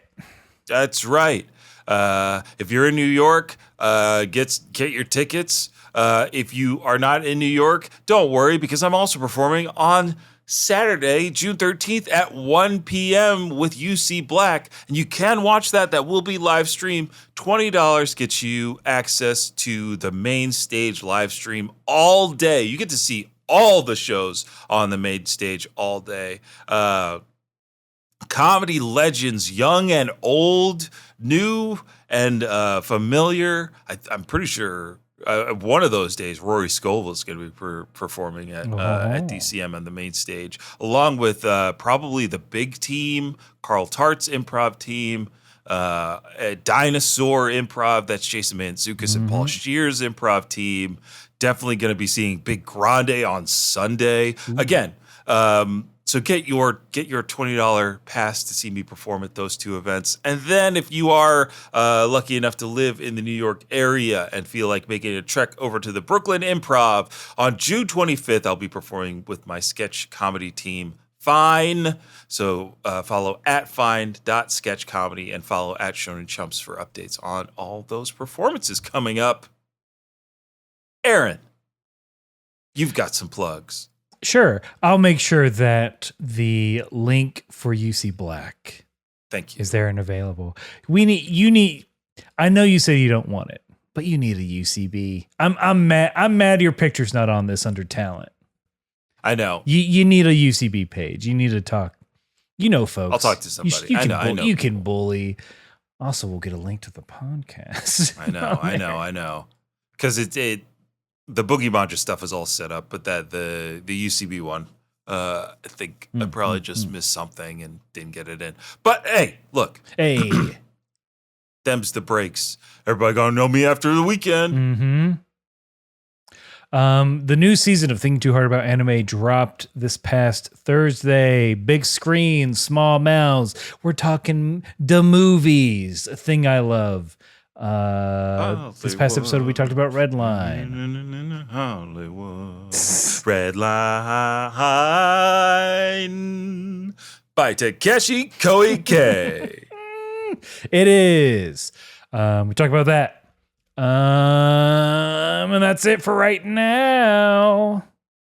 That's right. If you're in New York, get your tickets. If you are not in New York, don't worry, because I'm also performing on Saturday, June 13th at 1 p.m. with UC Black. And you can watch that. That will be live stream. $20 gets you access to the main stage live stream all day. You get to see all the shows on the main stage all day. Comedy legends, young and old, new and familiar. I'm pretty sure one of those days, Rory Scovel is going to be performing at DCM on the main stage, along with probably the big team, Carl Tart's improv team, a Dinosaur Improv, that's Jason Mantzoukas and Paul Scheer's improv team. Definitely going to be seeing Big Grande on Sunday. Again, so get your $20 pass to see me perform at those two events. And then if you are lucky enough to live in the New York area and feel like making a trek over to the Brooklyn Improv, on June 25th, I'll be performing with my sketch comedy team, Fine. So follow at fine.sketchcomedy and follow at Shonen Chumps for updates on all those performances coming up. Aaron, you've got some plugs. Sure. I'll make sure that the link for UC Black Thank you. is there and available. You need I know you say you don't want it, but you need a UCB. I'm mad your picture's not on this under talent. I know. You need a UCB page. You need to talk. You know, folks. I'll talk to somebody. I know. You can bully. Also, we'll get a link to the podcast. I know. Because the Boogie Manja stuff is all set up, but the UCB one, I think I probably just missed something and didn't get it in. But hey, look. Hey. Them's the breaks. Everybody gonna know me after the weekend. The new season of Thinking Too Hard About Anime dropped this past Thursday. Big screen, small mouths. We're talking the movies, a thing I love. This past episode we talked about Red Line. Hollywood. Red Line by Takeshi Koike. It is. We talked about that. And that's it for right now.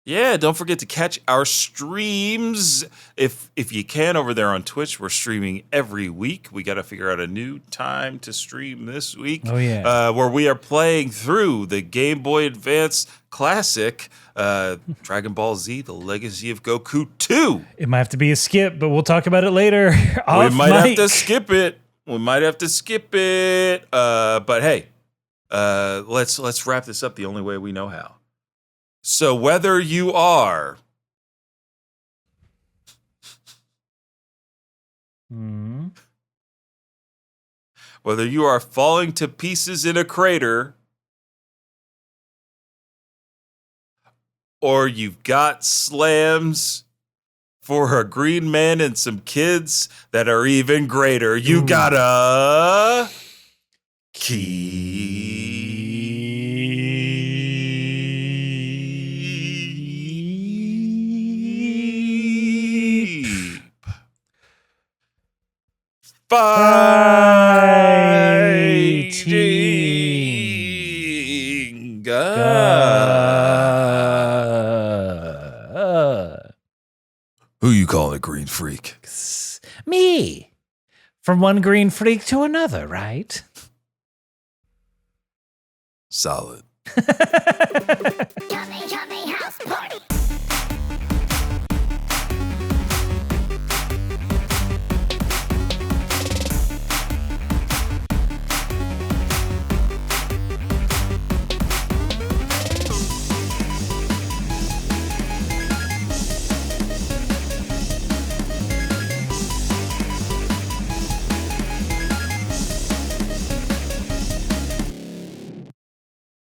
Yeah, don't forget to catch our streams if you can over there on Twitch. We're streaming every week. We got to figure out a new time to stream this week. Oh yeah, where we are playing through the Game Boy Advance classic Dragon Ball Z: The Legacy of Goku 2. It might have to be a skip, but we'll talk about it later. We might have to skip it. But hey, let's wrap this up the only way we know how. So whether you are falling to pieces in a crater, or you've got slams for a green man and some kids that are even greater, you gotta keep fighting. Who you calling a green freak? Me. From one green freak to another, right? Solid. Yummy, yummy,